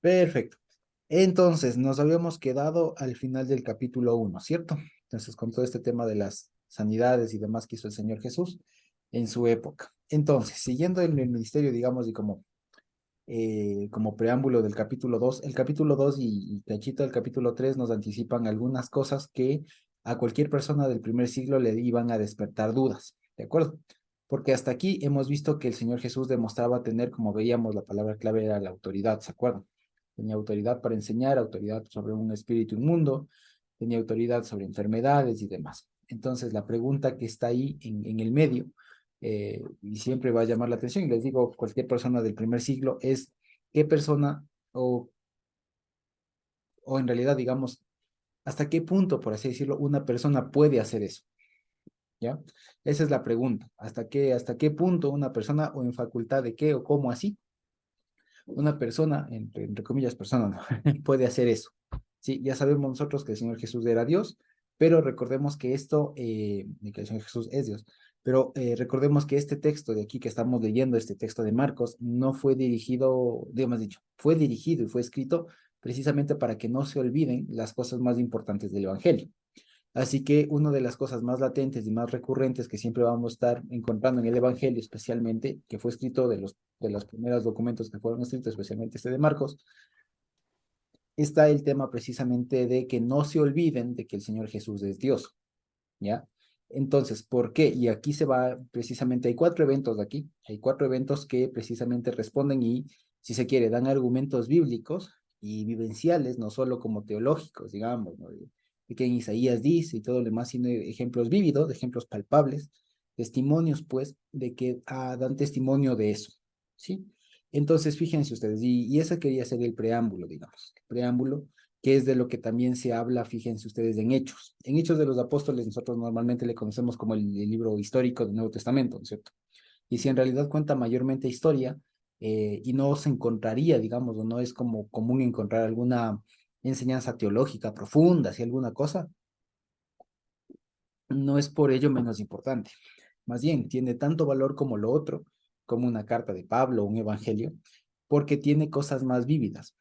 Perfecto. Entonces, nos habíamos quedado al final del capítulo 1, ¿cierto? Entonces, con todo este tema de las sanidades y demás que hizo el Señor Jesús en su época. Entonces, siguiendo en el ministerio, digamos, y como preámbulo del capítulo 2, el capítulo 2 y cachito del capítulo 3 nos anticipan algunas cosas que a cualquier persona del primer siglo le iban a despertar dudas, ¿de acuerdo? Porque hasta aquí hemos visto que el Señor Jesús demostraba tener, como veíamos, la palabra clave era la autoridad, ¿se acuerdan? Tenía autoridad para enseñar, autoridad sobre un espíritu inmundo, tenía autoridad sobre enfermedades y demás. Entonces, la pregunta que está ahí en el medio y siempre va a llamar la atención, y les digo, cualquier persona del primer siglo es qué persona o, o en realidad, digamos, hasta qué punto, por así decirlo, una persona puede hacer eso, ¿ya? Esa es la pregunta, hasta qué punto una persona o en facultad de qué o cómo así, una persona, entre comillas, persona, ¿no? puede hacer eso. Sí, ya sabemos nosotros que el Señor Jesús era Dios, pero recordemos que y que el Señor Jesús es Dios, pero recordemos que este texto de aquí que estamos leyendo, este texto de Marcos, no fue dirigido, digamos dicho, fue dirigido y fue escrito precisamente para que no se olviden las cosas más importantes del Evangelio. Así que una de las cosas más latentes y más recurrentes que siempre vamos a estar encontrando en el Evangelio, especialmente, que fue escrito de los primeros documentos que fueron escritos, especialmente este de Marcos, está el tema precisamente de que no se olviden de que el Señor Jesús es Dios, ¿ya? Entonces, ¿por qué? Y aquí se va, precisamente, hay cuatro eventos de aquí, hay cuatro eventos que precisamente responden y, si se quiere, dan argumentos bíblicos y vivenciales, no solo como teológicos, digamos, ¿no? De que en Isaías dice y todo lo demás, sino ejemplos vívidos, ejemplos palpables, testimonios, pues, de que dan testimonio de eso, ¿sí? Entonces, fíjense ustedes, y ese quería ser el preámbulo, digamos, el preámbulo que es de lo que también se habla, fíjense ustedes, en Hechos. En Hechos de los Apóstoles nosotros normalmente le conocemos como el libro histórico del Nuevo Testamento, ¿no es cierto? Y si en realidad cuenta mayormente historia y no se encontraría, digamos, o no es como común encontrar alguna enseñanza teológica profunda, si alguna cosa, no es por ello menos importante. Más bien, tiene tanto valor como lo otro, como una carta de Pablo, un evangelio, porque tiene cosas más vívidas,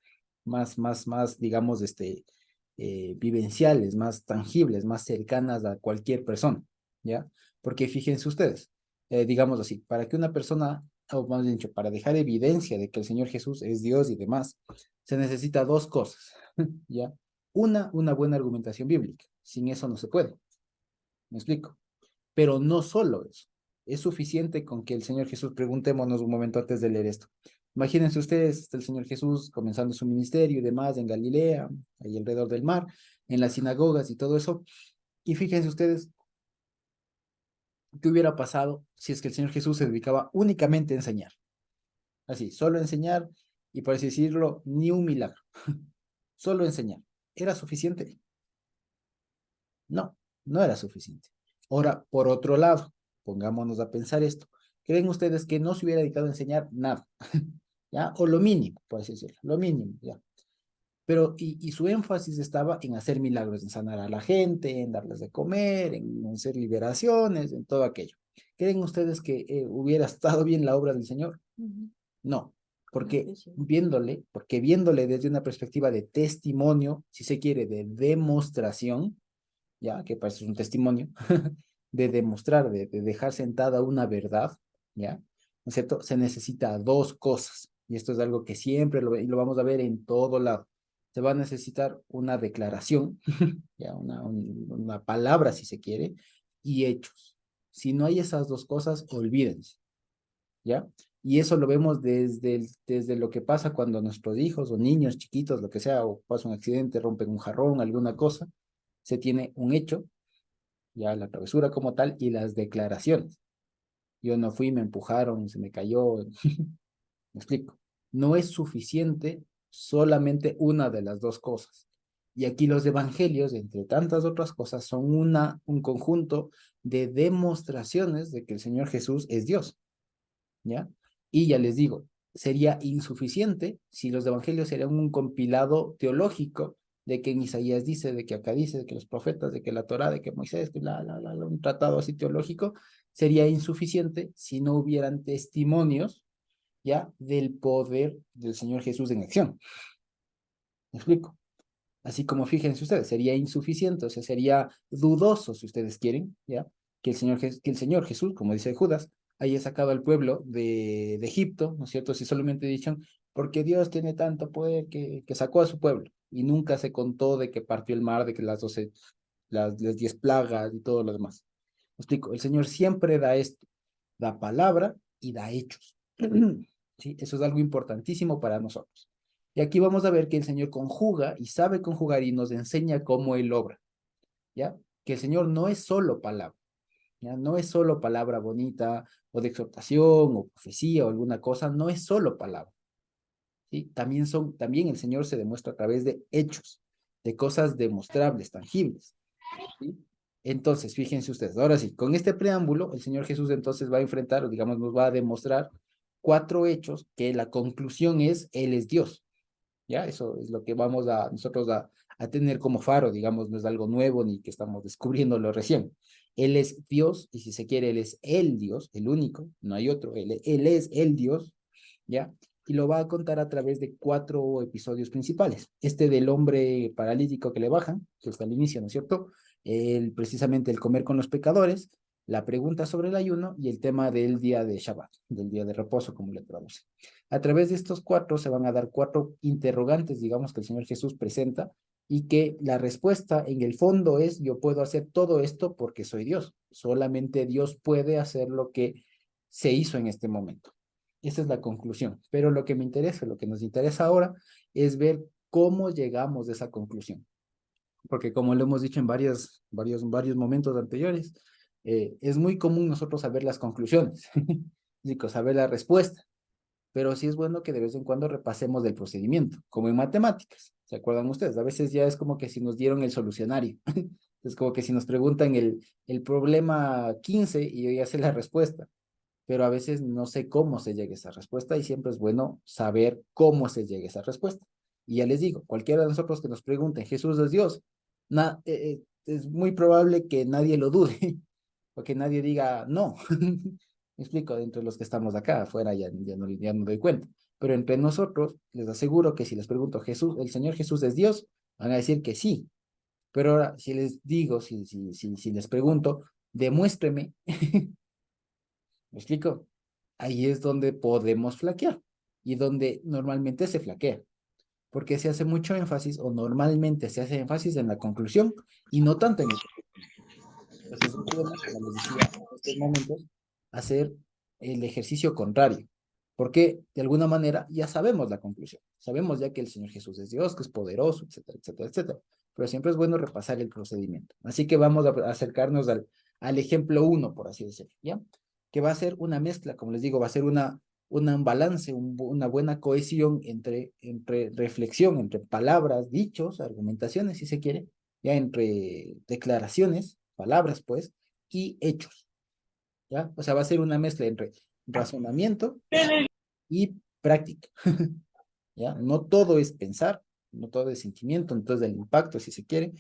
digamos, vivenciales, más tangibles, más cercanas a cualquier persona, ¿ya? Porque fíjense ustedes, digamos así, para que una persona, o más bien dicho, para dejar evidencia de que el Señor Jesús es Dios y demás, se necesita dos cosas, ¿ya? Una buena argumentación bíblica. Sin eso no se puede. ¿Me explico? Pero no solo eso. Es suficiente con que el Señor Jesús, preguntémonos un momento antes de leer esto. Imagínense ustedes, está el Señor Jesús comenzando su ministerio y demás en Galilea, ahí alrededor del mar, en las sinagogas y todo eso. Y fíjense ustedes qué hubiera pasado si es que el Señor Jesús se dedicaba únicamente a enseñar. Así, solo enseñar y por así decirlo, ni un milagro. Solo enseñar. ¿Era suficiente? No, no era suficiente. Ahora, por otro lado, pongámonos a pensar esto. ¿Creen ustedes que no se hubiera dedicado a enseñar nada? ¿Ya? O lo mínimo, por así decirlo, lo mínimo, ¿ya? Pero, y su énfasis estaba en hacer milagros, en sanar a la gente, en darles de comer, en hacer liberaciones, en todo aquello. ¿Creen ustedes que hubiera estado bien la obra del Señor? No, porque viéndole desde una perspectiva de testimonio, si se quiere, de demostración, ya que parece un testimonio, de demostrar, de dejar sentada una verdad, ¿ya? ¿No es cierto? Se necesita dos cosas, y esto es algo que siempre y lo vamos a ver en todo lado. Se va a necesitar una declaración, ya, una palabra si se quiere, y hechos. Si no hay esas dos cosas, olvídense, ¿ya? Y eso lo vemos desde lo que pasa cuando nuestros hijos o niños chiquitos, lo que sea, o pasa un accidente, rompen un jarrón, alguna cosa, se tiene un hecho, ya la travesura como tal, y las declaraciones. Yo no fui, me empujaron, se me cayó, me explico. No es suficiente solamente una de las dos cosas. Y aquí los evangelios, entre tantas otras cosas, son un conjunto de demostraciones de que el Señor Jesús es Dios, ¿ya? Y ya les digo, sería insuficiente si los evangelios serían un compilado teológico de que en Isaías dice, de que acá dice, de que los profetas, de que la Torá, de que Moisés, que un tratado así teológico, sería insuficiente si no hubieran testimonios, ¿ya? Del poder del Señor Jesús en acción. ¿Me explico? Así como fíjense ustedes, sería insuficiente, o sea, sería dudoso, si ustedes quieren, ¿ya? Que el Señor Jesús, como dice Judas, haya sacado al pueblo de Egipto, ¿no es cierto? Si solamente dijeron, porque Dios tiene tanto poder que sacó a su pueblo, y nunca se contó de que partió el mar, de que las 10 plagas y todo lo demás. ¿Me explico? El Señor siempre da esto, da palabra y da hechos. ¿Sí? Eso es algo importantísimo para nosotros. Y aquí vamos a ver que el Señor conjuga y sabe conjugar y nos enseña cómo Él obra, ¿ya? Que el Señor no es solo palabra, ¿ya? No es solo palabra bonita o de exhortación o profecía o alguna cosa, no es solo palabra, ¿sí? También el Señor se demuestra a través de hechos, de cosas demostrables, tangibles, ¿sí? Entonces, fíjense ustedes, ahora sí, con este preámbulo, el Señor Jesús entonces va a enfrentar, o digamos, nos va a demostrar 4 hechos que la conclusión es, Él es Dios. ¿Ya? Eso es lo que vamos a nosotros a tener como faro, digamos, no es algo nuevo ni que estamos descubriéndolo recién. Él es Dios, y si se quiere, Él es el Dios, el único, no hay otro, él es el Dios, ¿ya? Y lo va a contar a través de 4 episodios principales. Este del hombre paralítico que le bajan, que está al inicio, ¿no es cierto? Precisamente el comer con los pecadores, la pregunta sobre el ayuno y el tema del día de Shabbat, del día de reposo, como le traduce. A través de estos 4 se van a dar 4 interrogantes, digamos, que el Señor Jesús presenta y que la respuesta en el fondo es, yo puedo hacer todo esto porque soy Dios. Solamente Dios puede hacer lo que se hizo en este momento. Esa es la conclusión. Pero lo que me interesa, lo que nos interesa ahora es ver cómo llegamos a esa conclusión. Porque como lo hemos dicho en varios momentos anteriores, es muy común nosotros saber las conclusiones, digo, saber la respuesta, pero sí es bueno que de vez en cuando repasemos el procedimiento, como en matemáticas. ¿Se acuerdan ustedes? A veces ya es como que si nos dieron el solucionario. Es como que si nos preguntan el problema 15 y yo ya sé la respuesta, pero a veces no sé cómo se llega a esa respuesta y siempre es bueno saber cómo se llega a esa respuesta. Y ya les digo, cualquiera de nosotros que nos pregunte, ¿Jesús es Dios? Es muy probable que nadie lo dude, o que nadie diga no. Me explico, entre los que estamos acá, afuera ya no doy cuenta. Pero entre nosotros, les aseguro que si les pregunto, ¿el Señor Jesús es Dios? Van a decir que sí. Pero ahora, si les digo, si les pregunto, demuéstreme, ¿me explico? Ahí es donde podemos flaquear y donde normalmente se flaquea, porque se hace mucho énfasis o normalmente se hace énfasis en la conclusión y no tanto en el... Entonces es bueno, como les decía, en estos momentos, hacer el ejercicio contrario, porque de alguna manera ya sabemos la conclusión, sabemos ya que el Señor Jesús es Dios, que es poderoso, etcétera, etcétera, etcétera, pero siempre es bueno repasar el procedimiento. Así que vamos a acercarnos al ejemplo 1, por así decirlo, ¿ya? Que va a ser una mezcla, como les digo, va a ser un balance, una buena cohesión entre reflexión, entre palabras, dichos, argumentaciones, si se quiere, ya entre declaraciones, palabras, pues, y hechos, ¿ya? O sea, va a ser una mezcla entre razonamiento y práctica, ¿ya? No todo es pensar, no todo es sentimiento, entonces el impacto, si se quiere,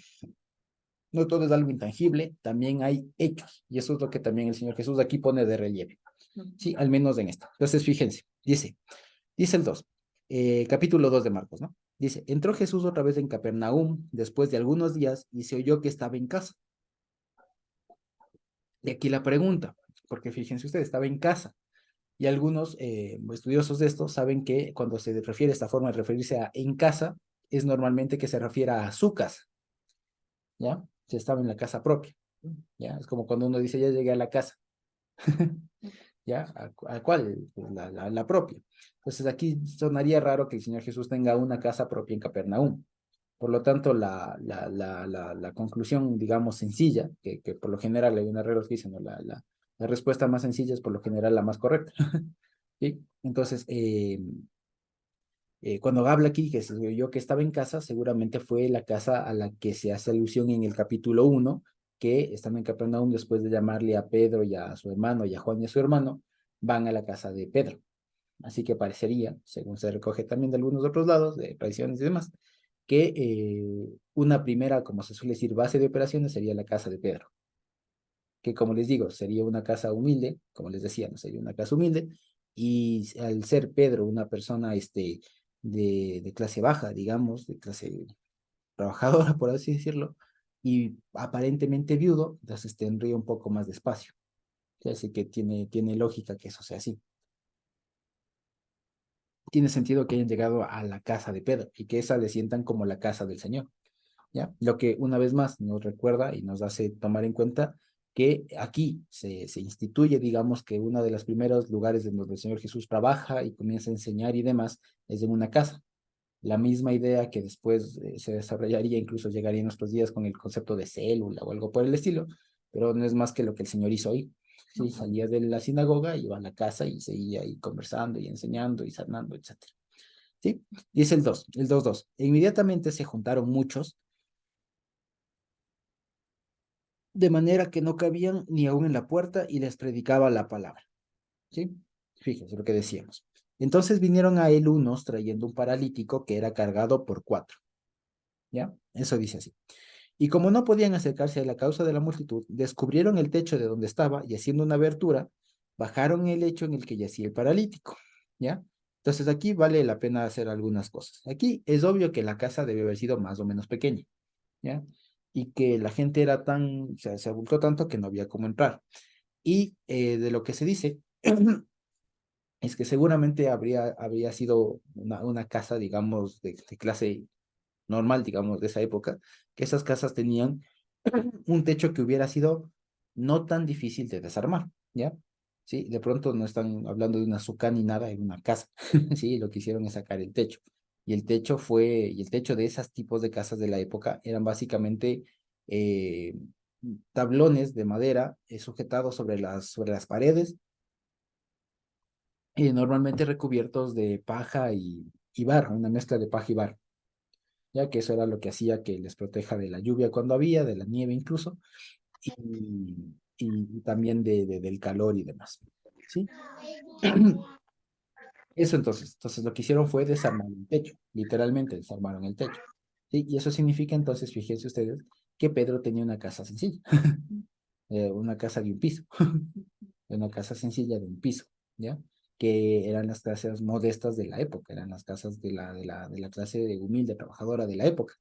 no todo es algo intangible, también hay hechos, y eso es lo que también el Señor Jesús aquí pone de relieve, sí, al menos en esta. Entonces, fíjense, dice el 2, capítulo 2 de Marcos, ¿no? Dice, entró Jesús otra vez en Capernaum después de algunos días y se oyó que estaba en casa. Y aquí la pregunta, porque fíjense ustedes, estaba en casa. Y algunos estudiosos de esto saben que cuando se refiere a esta forma de referirse a en casa, es normalmente que se refiera a su casa, ¿ya? Si estaba en la casa propia, ¿ya? Es como cuando uno dice, ya llegué a la casa, ¿ya? ¿A cuál? Pues la propia. Entonces aquí sonaría raro que el Señor Jesús tenga una casa propia en Capernaum. Por lo tanto, la conclusión, digamos, sencilla, que por lo general hay una regla que dice, ¿no? La respuesta más sencilla es por lo general la más correcta. ¿Sí? Entonces, cuando habla aquí que se yo que estaba en casa, seguramente fue la casa a la que se hace alusión en el capítulo 1, que estando en Capernaum, después de llamarle a Pedro y a su hermano, y a Juan y a su hermano, van a la casa de Pedro. Así que parecería, según se recoge también de algunos otros lados, de tradiciones y demás, que una primera, como se suele decir, base de operaciones sería la casa de Pedro, que como les digo, sería una casa humilde, como les decía, no sería una casa humilde, y al ser Pedro una persona de clase baja, digamos, de clase trabajadora, por así decirlo, y aparentemente viudo, entonces tendría un poco más de espacio. Así que tiene lógica que eso sea así. Tiene sentido que hayan llegado a la casa de Pedro y que esa le sientan como la casa del Señor. ¿Ya? Lo que una vez más nos recuerda y nos hace tomar en cuenta que aquí se instituye, digamos, que uno de los primeros lugares en donde el Señor Jesús trabaja y comienza a enseñar y demás es en una casa. La misma idea que después se desarrollaría, incluso llegaría en nuestros días con el concepto de célula o algo por el estilo, pero no es más que lo que el Señor hizo ahí. Sí, salía de la sinagoga, iba a la casa y seguía ahí conversando y enseñando y sanando, etcétera. ¿Sí? Dice el 2, el 2:2. Inmediatamente se juntaron muchos, de manera que no cabían ni aún en la puerta y les predicaba la palabra. ¿Sí? Fíjense lo que decíamos. Entonces vinieron a él unos trayendo un paralítico que era cargado por 4. ¿Ya? Eso dice así. Y como no podían acercarse a la causa de la multitud, descubrieron el techo de donde estaba y haciendo una abertura, bajaron el lecho en el que yacía el paralítico. ¿Ya? Entonces aquí vale la pena hacer algunas cosas. Aquí es obvio que la casa debe haber sido más o menos pequeña. ¿Ya? Y que la gente era tan, o sea, se abultó tanto que no había cómo entrar. Y de lo que se dice es que seguramente habría sido una casa, digamos, de clase normal, digamos, de esa época, que esas casas tenían un techo que hubiera sido no tan difícil de desarmar, ¿ya? Sí, de pronto no están hablando de una azucar ni nada, en una casa, sí, lo que hicieron es sacar el techo. Y el techo de esos tipos de casas de la época eran básicamente eh, tablones de madera sujetados sobre las paredes, normalmente recubiertos de paja y barro, una mezcla de paja y barro, ya que eso era lo que hacía que les proteja de la lluvia cuando había, de la nieve incluso, y también del calor y demás. ¿Sí? Eso entonces lo que hicieron fue desarmar el techo, literalmente desarmaron el techo. ¿Sí? Y eso significa entonces, fíjense ustedes, que Pedro tenía una casa sencilla, una casa de un piso, una casa sencilla de un piso, ¿ya? Que eran las casas modestas de la época, eran las casas de la clase humilde, trabajadora de la época.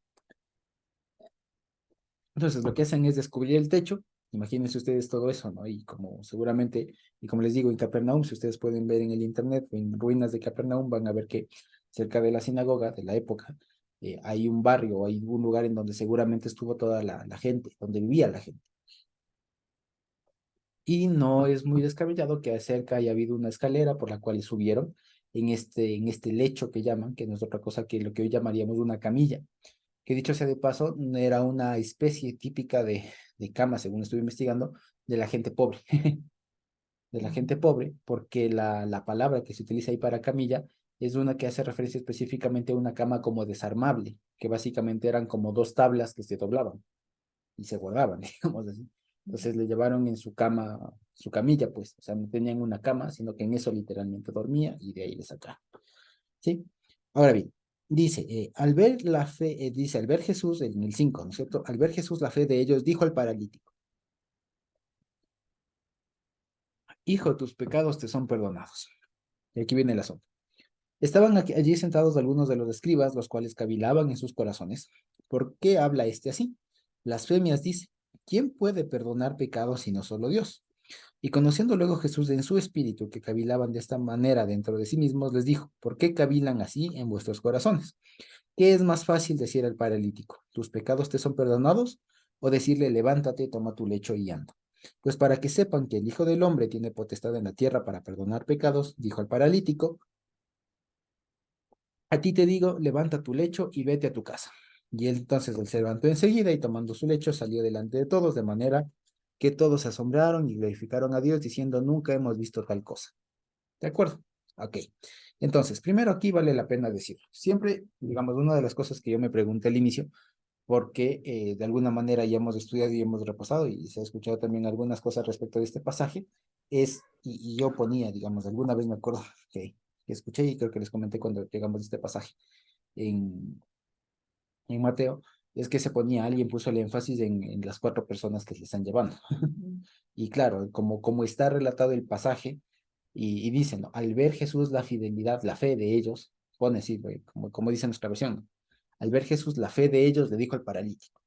Entonces, lo que hacen es descubrir el techo. Imagínense ustedes todo eso, ¿no? Y como seguramente, y como les digo, en Capernaum, si ustedes pueden ver en el internet, en ruinas de Capernaum, van a ver que cerca de la sinagoga de la época hay un barrio, hay un lugar en donde seguramente estuvo toda la gente, donde vivía la gente. Y no es muy descabellado que cerca haya habido una escalera por la cual subieron en este lecho que llaman, que no es otra cosa que lo que hoy llamaríamos una camilla, que dicho sea de paso, era una especie típica de cama, según estuve investigando, de la gente pobre, de la gente pobre, porque la palabra que se utiliza ahí para camilla es una que hace referencia específicamente a una cama como desarmable, que básicamente eran como dos tablas que se doblaban y se guardaban, digamos así. Entonces le llevaron en su cama, su camilla, pues, o sea, no tenían una cama, sino que en eso literalmente dormía y de ahí le sacaron. ¿Sí? Ahora bien, dice, al ver la fe, dice, al ver Jesús, en el 5, ¿no es cierto? Al ver Jesús la fe de ellos, dijo al paralítico, hijo, tus pecados te son perdonados. Y aquí viene el asunto. Estaban allí sentados algunos de los escribas, los cuales cavilaban en sus corazones. ¿Por qué habla este así? Blasfemias dice, ¿quién puede perdonar pecados sino solo Dios? Y conociendo luego Jesús en su espíritu que cavilaban de esta manera dentro de sí mismos, les dijo, ¿por qué cavilan así en vuestros corazones? ¿Qué es más fácil decir al paralítico, tus pecados te son perdonados? O decirle, levántate, toma tu lecho y anda. Pues para que sepan que el Hijo del Hombre tiene potestad en la tierra para perdonar pecados, dijo al paralítico, a ti te digo, levanta tu lecho y vete a tu casa. Y él entonces él se levantó enseguida y tomando su lecho salió delante de todos, de manera que todos se asombraron y glorificaron a Dios diciendo, nunca hemos visto tal cosa. ¿De acuerdo? Ok. Entonces, primero aquí vale la pena decir, siempre, digamos, una de las cosas que yo me pregunté al inicio, porque de alguna manera ya hemos estudiado y hemos repasado y se ha escuchado también algunas cosas respecto de este pasaje, y yo ponía, digamos, alguna vez me acuerdo que escuché y creo que les comenté cuando llegamos a este pasaje en, en Mateo, es que se ponía, alguien puso el énfasis en las 4 personas que se están llevando. Y claro, como está relatado el pasaje, y dicen, ¿no? Al ver Jesús la fidelidad, la fe de ellos, pone así, como dice nuestra versión, ¿no? Al ver Jesús la fe de ellos, le dijo al paralítico.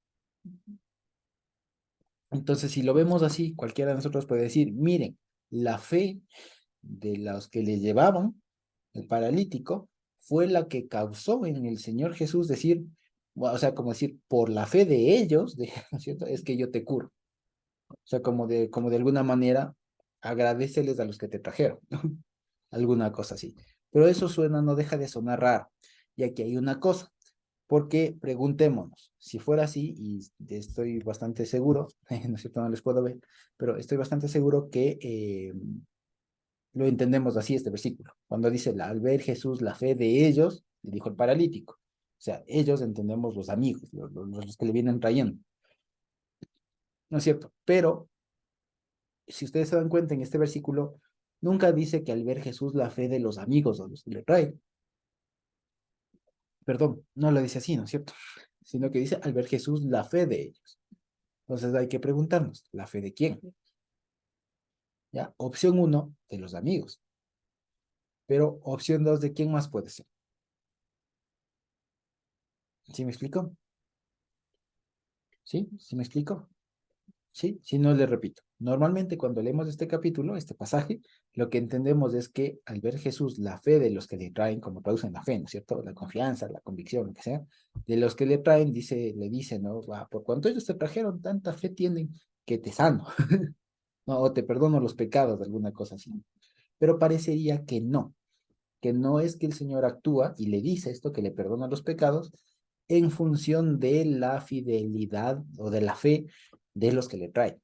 Entonces, si lo vemos así, cualquiera de nosotros puede decir, miren, la fe de los que le llevaban, el paralítico, fue la que causó en el Señor Jesús decir, o sea, como decir, por la fe de ellos, ¿no es cierto? Es que yo te curo. O sea, como de alguna manera, agradeceles a los que te trajeron, ¿no? Alguna cosa así. Pero eso suena, no deja de sonar raro. Y aquí hay una cosa, porque preguntémonos, si fuera así, y estoy bastante seguro, no es cierto, no les puedo ver, pero estoy bastante seguro que lo entendemos así este versículo. Cuando dice, al ver Jesús la fe de ellos, le dijo el paralítico. O sea, ellos entendemos los amigos, los que le vienen trayendo. ¿No es cierto? Pero, si ustedes se dan cuenta en este versículo, nunca dice que al ver Jesús la fe de los amigos o los que le traen. Perdón, no lo dice así, ¿no es cierto? Sino que dice al ver Jesús la fe de ellos. Entonces hay que preguntarnos, ¿la fe de quién? ¿Ya? Opción 1, de los amigos. Pero opción 2, ¿de quién más puede ser? ¿Sí me explico? ¿Sí? ¿Sí me explico? ¿Sí? Si no, le repito. Normalmente cuando leemos este capítulo, este pasaje, lo que entendemos es que al ver Jesús la fe de los que le traen, como traducen la fe, ¿no es cierto? La confianza, la convicción, lo que sea, de los que le traen, le dice, ¿no? Por cuanto ellos te trajeron, tanta fe tienen que te sano, ¿no? O te perdono los pecados, alguna cosa así. Pero parecería que no es que el Señor actúa y le dice esto, que le perdona los pecados, en función de la fidelidad o de la fe de los que le traen,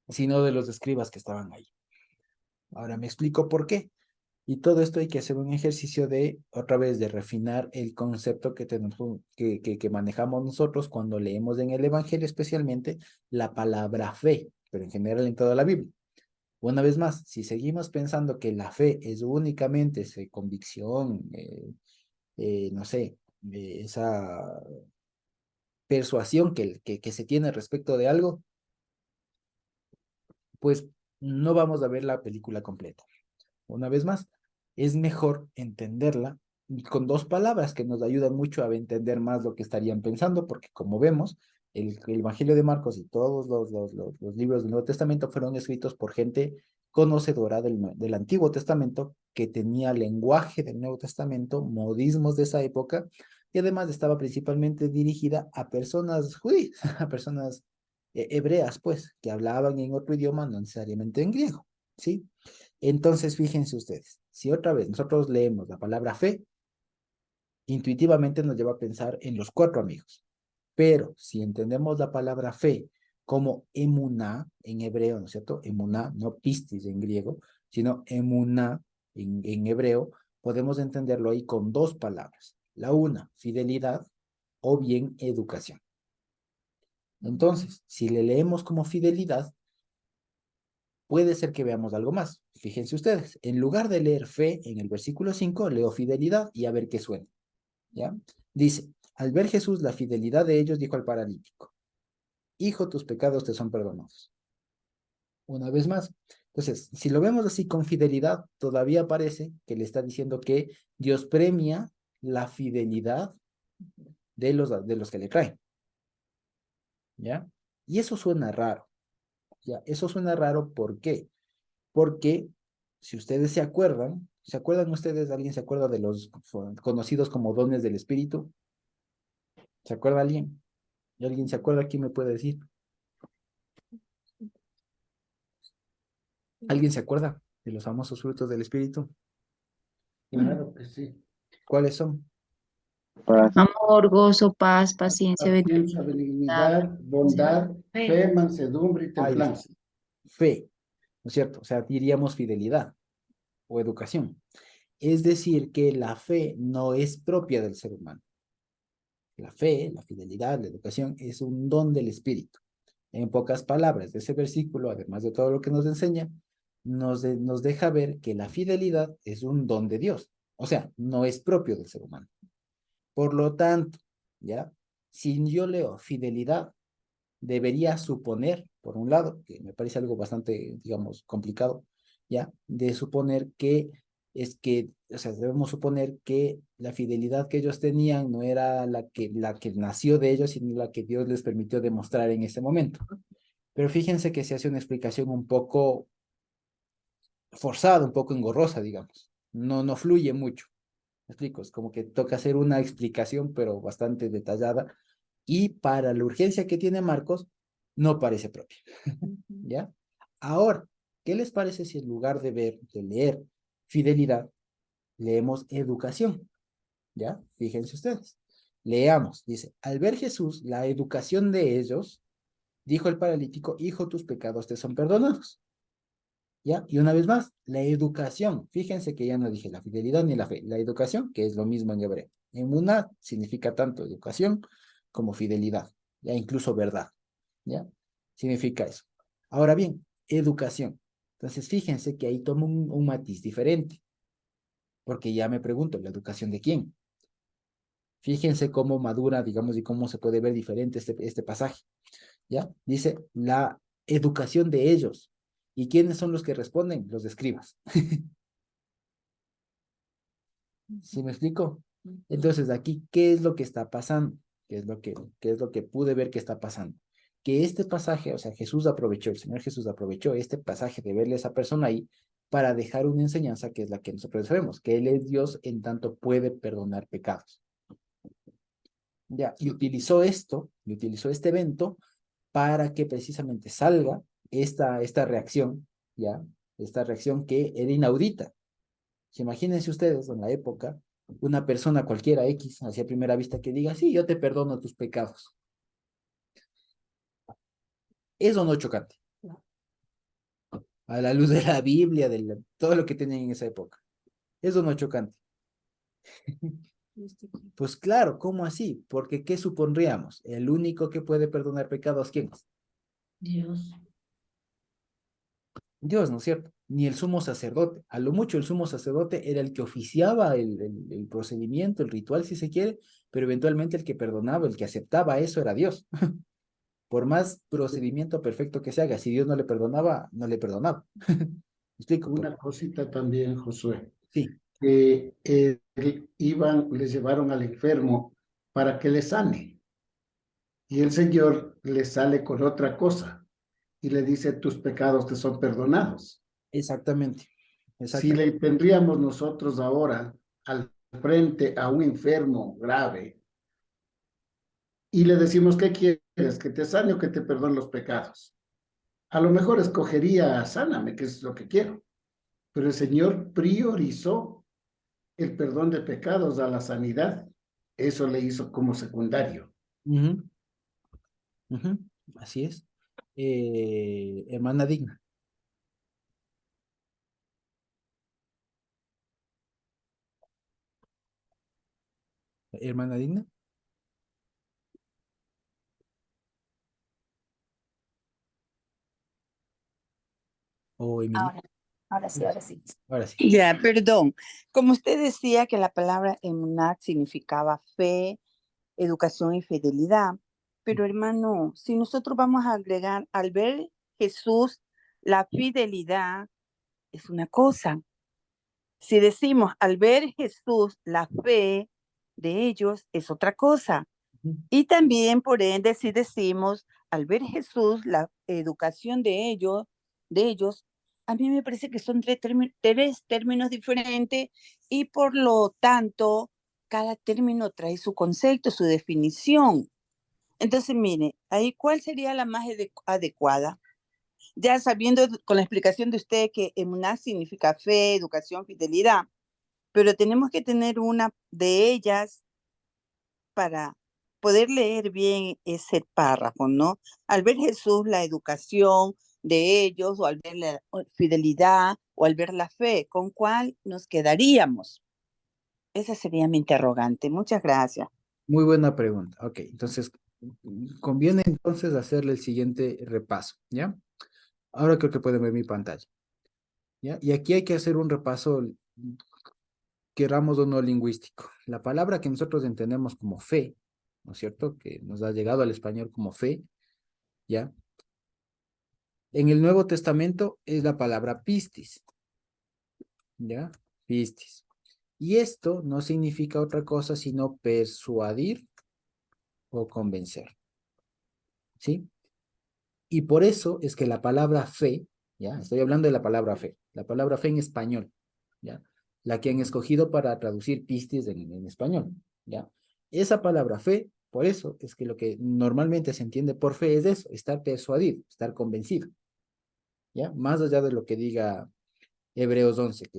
sino de los escribas que estaban ahí. Ahora me explico por qué. Y todo esto hay que hacer un ejercicio de, otra vez, de refinar el concepto que manejamos nosotros cuando leemos en el Evangelio, especialmente la palabra fe, pero en general en toda la Biblia. Una vez más, si seguimos pensando que la fe es únicamente esa convicción, no sé, esa persuasión que se tiene respecto de algo, pues no vamos a ver la película completa. Una vez más, es mejor entenderla con dos palabras que nos ayudan mucho a entender más lo que estarían pensando, porque como vemos, el Evangelio de Marcos y todos los libros del Nuevo Testamento fueron escritos por gente conocedora del Antiguo Testamento, que tenía lenguaje del Nuevo Testamento, modismos de esa época, y además estaba principalmente dirigida a personas judías, a personas hebreas, pues, que hablaban en otro idioma, no necesariamente en griego, ¿sí? Entonces, fíjense ustedes, si otra vez nosotros leemos la palabra fe, intuitivamente nos lleva a pensar en los cuatro amigos. Pero si entendemos la palabra fe como emuná en hebreo, ¿no es cierto? Emuná, no pistis en griego, sino emuná en hebreo, podemos entenderlo ahí con dos palabras. La una, fidelidad, o bien educación. Entonces, si le leemos como fidelidad, puede ser que veamos algo más. Fíjense ustedes, en lugar de leer fe en el versículo 5, leo fidelidad y a ver qué suena. ¿Ya? Dice, al ver Jesús la fidelidad de ellos, dijo al paralítico, hijo, tus pecados te son perdonados. Una vez más. Entonces, si lo vemos así con fidelidad, todavía parece que le está diciendo que Dios premia la fidelidad de los que le traen. ¿Ya? Y eso suena raro. ¿Ya? Eso suena raro, ¿por qué? Porque si ustedes ¿se acuerdan ustedes, alguien se acuerda de los conocidos como dones del Espíritu? ¿Se acuerda alguien? ¿Y alguien se acuerda? ¿Quién me puede decir? ¿Alguien se acuerda de los famosos frutos del Espíritu? Claro que sí. ¿Cuáles son? Paz, Amor, gozo, paz, paciencia, paciencia, benignidad, benignidad, bondad, fe, mansedumbre y Ahí está. templanza. Fe, ¿no es cierto? O sea, diríamos fidelidad o educación. Es decir, que la fe no es propia del ser humano. La fe, la fidelidad, la educación es un don del Espíritu. En pocas palabras, ese versículo, además de todo lo que nos enseña, nos deja ver que la fidelidad es un don de Dios. O sea, no es propio del ser humano. Por lo tanto, ¿ya? Si yo leo fidelidad debería suponer, por un lado, que me parece algo bastante, digamos, complicado, ¿ya? De suponer que o sea, debemos suponer que la fidelidad que ellos tenían no era la que nació de ellos, sino la que Dios les permitió demostrar en ese momento. Pero fíjense que se hace una explicación un poco forzada, un poco engorrosa, digamos. No fluye mucho. ¿Me explico? Es como que toca hacer una explicación, pero bastante detallada. Y para la urgencia que tiene Marcos, no parece propia. ¿Ya? Ahora, ¿qué les parece si en lugar de leer fidelidad, leemos educación? ¿Ya? Fíjense ustedes. Leamos, dice, al ver Jesús la educación de ellos, dijo el paralítico, hijo, tus pecados te son perdonados. ¿Ya? Y una vez más, la educación. Fíjense que ya no dije la fidelidad ni la fe. La educación, que es lo mismo en hebreo. En una significa tanto educación como fidelidad, ya incluso verdad. ¿Ya? Significa eso. Ahora bien, educación. Entonces, fíjense que ahí toma un matiz diferente, porque ya me pregunto, ¿la educación de quién? Fíjense cómo madura, digamos, y cómo se puede ver diferente este pasaje. ¿Ya? Dice, la educación de ellos. ¿Y quiénes son los que responden? Los escribas. ¿Sí me explico? Entonces, aquí, ¿qué es lo que está pasando? ¿Qué es lo que pude ver que está pasando? Que este pasaje, o sea, el Señor Jesús aprovechó este pasaje de verle a esa persona ahí para dejar una enseñanza que es la que nosotros sabemos, que Él es Dios en tanto puede perdonar pecados. Ya, y utilizó este evento para que precisamente salga esta reacción, ya, esta reacción que era inaudita. Imagínense ustedes en la época, una persona cualquiera X, hacia primera vista, que diga, sí, yo te perdono tus pecados. Eso no es chocante. A la luz de la Biblia, todo lo que tenían en esa época. Eso no es chocante. Pues claro, ¿cómo así? Porque ¿qué supondríamos? El único que puede perdonar pecados, ¿quién es? Dios. Dios, ¿no es cierto? Ni el sumo sacerdote. A lo mucho el sumo sacerdote era el que oficiaba el procedimiento, el ritual, si se quiere, pero eventualmente el que perdonaba, el que aceptaba eso era Dios. Por más procedimiento perfecto que se haga, si Dios no le perdonaba, no le perdonaba. ¿Me explico? Una cosita también, Josué, Sí, que les llevaron al enfermo para que le sane. Y el Señor le sale con otra cosa y le dice, tus pecados te son perdonados. exactamente. Si Exactamente. le tendríamos nosotros ahora al frente a un enfermo grave y le decimos, ¿qué quieres? ¿Que te sane o que te perdone los pecados? A lo mejor escogería sáname, que es lo que quiero. Pero el Señor priorizó el perdón de pecados a la sanidad. Eso le hizo como secundario. Ujú, ujú, así es. Hermana Digna. Hermana Digna. O Emilia. Ahora, ahora sí, ahora sí. Ahora sí. Ya, perdón. Como usted decía que la palabra emuná significaba fe, educación y fidelidad, pero hermano, si nosotros vamos a agregar al ver Jesús, la fidelidad es una cosa. Si decimos al ver Jesús, la fe de ellos es otra cosa. Ujú, Y también, por ende, si decimos al ver Jesús, la educación de ellos, a mí me parece que son tres términos diferentes y por lo tanto, cada término trae su concepto, su definición. Entonces, mire, ahí cuál sería la más adecuada. Ya sabiendo con la explicación de usted que emuná significa fe, educación, fidelidad, pero tenemos que tener una de ellas para poder leer bien ese párrafo, ¿no? Al ver Jesús la educación de ellos, o al ver la fidelidad, o al ver la fe, ¿con cuál nos quedaríamos? Esa sería mi interrogante. Muchas gracias. muy buena pregunta. Ok, entonces, conviene entonces hacerle el siguiente repaso, ¿ya? Ahora creo que pueden ver mi pantalla, ¿ya? Y aquí hay que hacer un repaso, queramos o no lingüístico. La palabra que nosotros entendemos como fe, ¿no es cierto? Que nos ha llegado al español como fe, ¿ya? En el Nuevo Testamento es la palabra pistis, ¿ya? Pistis. Y esto no significa otra cosa sino persuadir o convencer, ¿sí? Y por eso es que la palabra fe, ¿ya? Estoy hablando de la palabra fe en español, ¿ya? La que han escogido para traducir pistis en español, ¿ya? Esa palabra fe, por eso es que lo que normalmente se entiende por fe es eso, estar persuadido, estar convencido, ¿ya? Más allá de lo que diga Hebreos 11,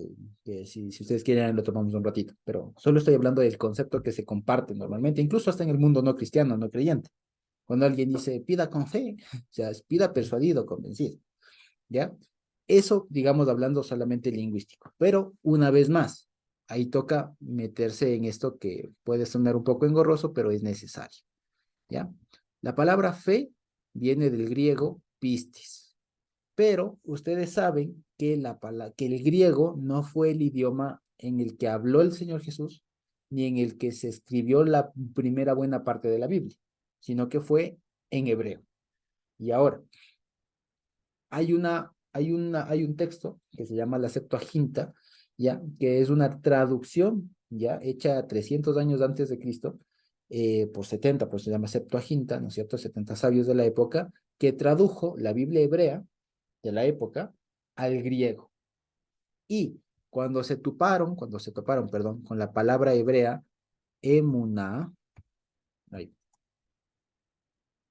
que si ustedes quieren lo tomamos un ratito, pero solo estoy hablando del concepto que se comparte normalmente, incluso hasta en el mundo no cristiano, no creyente. Cuando alguien dice, pida con fe, o sea, es pida persuadido, convencido, ¿ya? Eso, digamos, hablando solamente lingüístico. Pero, una vez más, ahí toca meterse en esto que puede sonar un poco engorroso, pero es necesario, ¿ya? La palabra fe viene del griego pistis, pero ustedes saben que, que el griego no fue el idioma en el que habló el Señor Jesús, ni en el que se escribió la primera buena parte de la Biblia, sino que fue en hebreo. Y ahora, hay un texto que se llama la Septuaginta, ¿ya? Que es una traducción, ¿ya? Hecha 300 años antes de Cristo, por 70, pues se llama Septuaginta, ¿no es cierto? 70 sabios de la época, que tradujo la Biblia hebrea de la época al griego. Y cuando se toparon, perdón, con la palabra hebrea, emuná, ahí,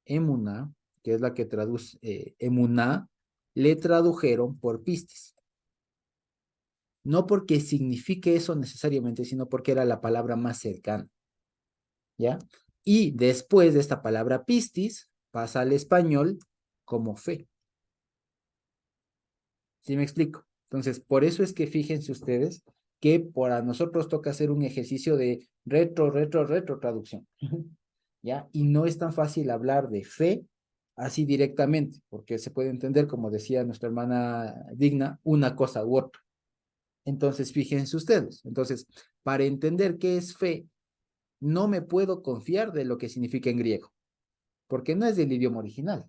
emuná, que es la que traduce, emuná, le tradujeron por pistis. No porque signifique eso necesariamente, sino porque era la palabra más cercana, ¿ya? Y después de esta palabra pistis, pasa al español como fe. ¿Sí me explico? Entonces, por eso es que fíjense ustedes que para nosotros toca hacer un ejercicio de retro traducción, ¿ya? Y no es tan fácil hablar de fe así directamente, porque se puede entender, como decía nuestra hermana Digna, una cosa u otra. Entonces, fíjense ustedes. Entonces, para entender qué es fe, no me puedo confiar de lo que significa en griego, porque no es del idioma original,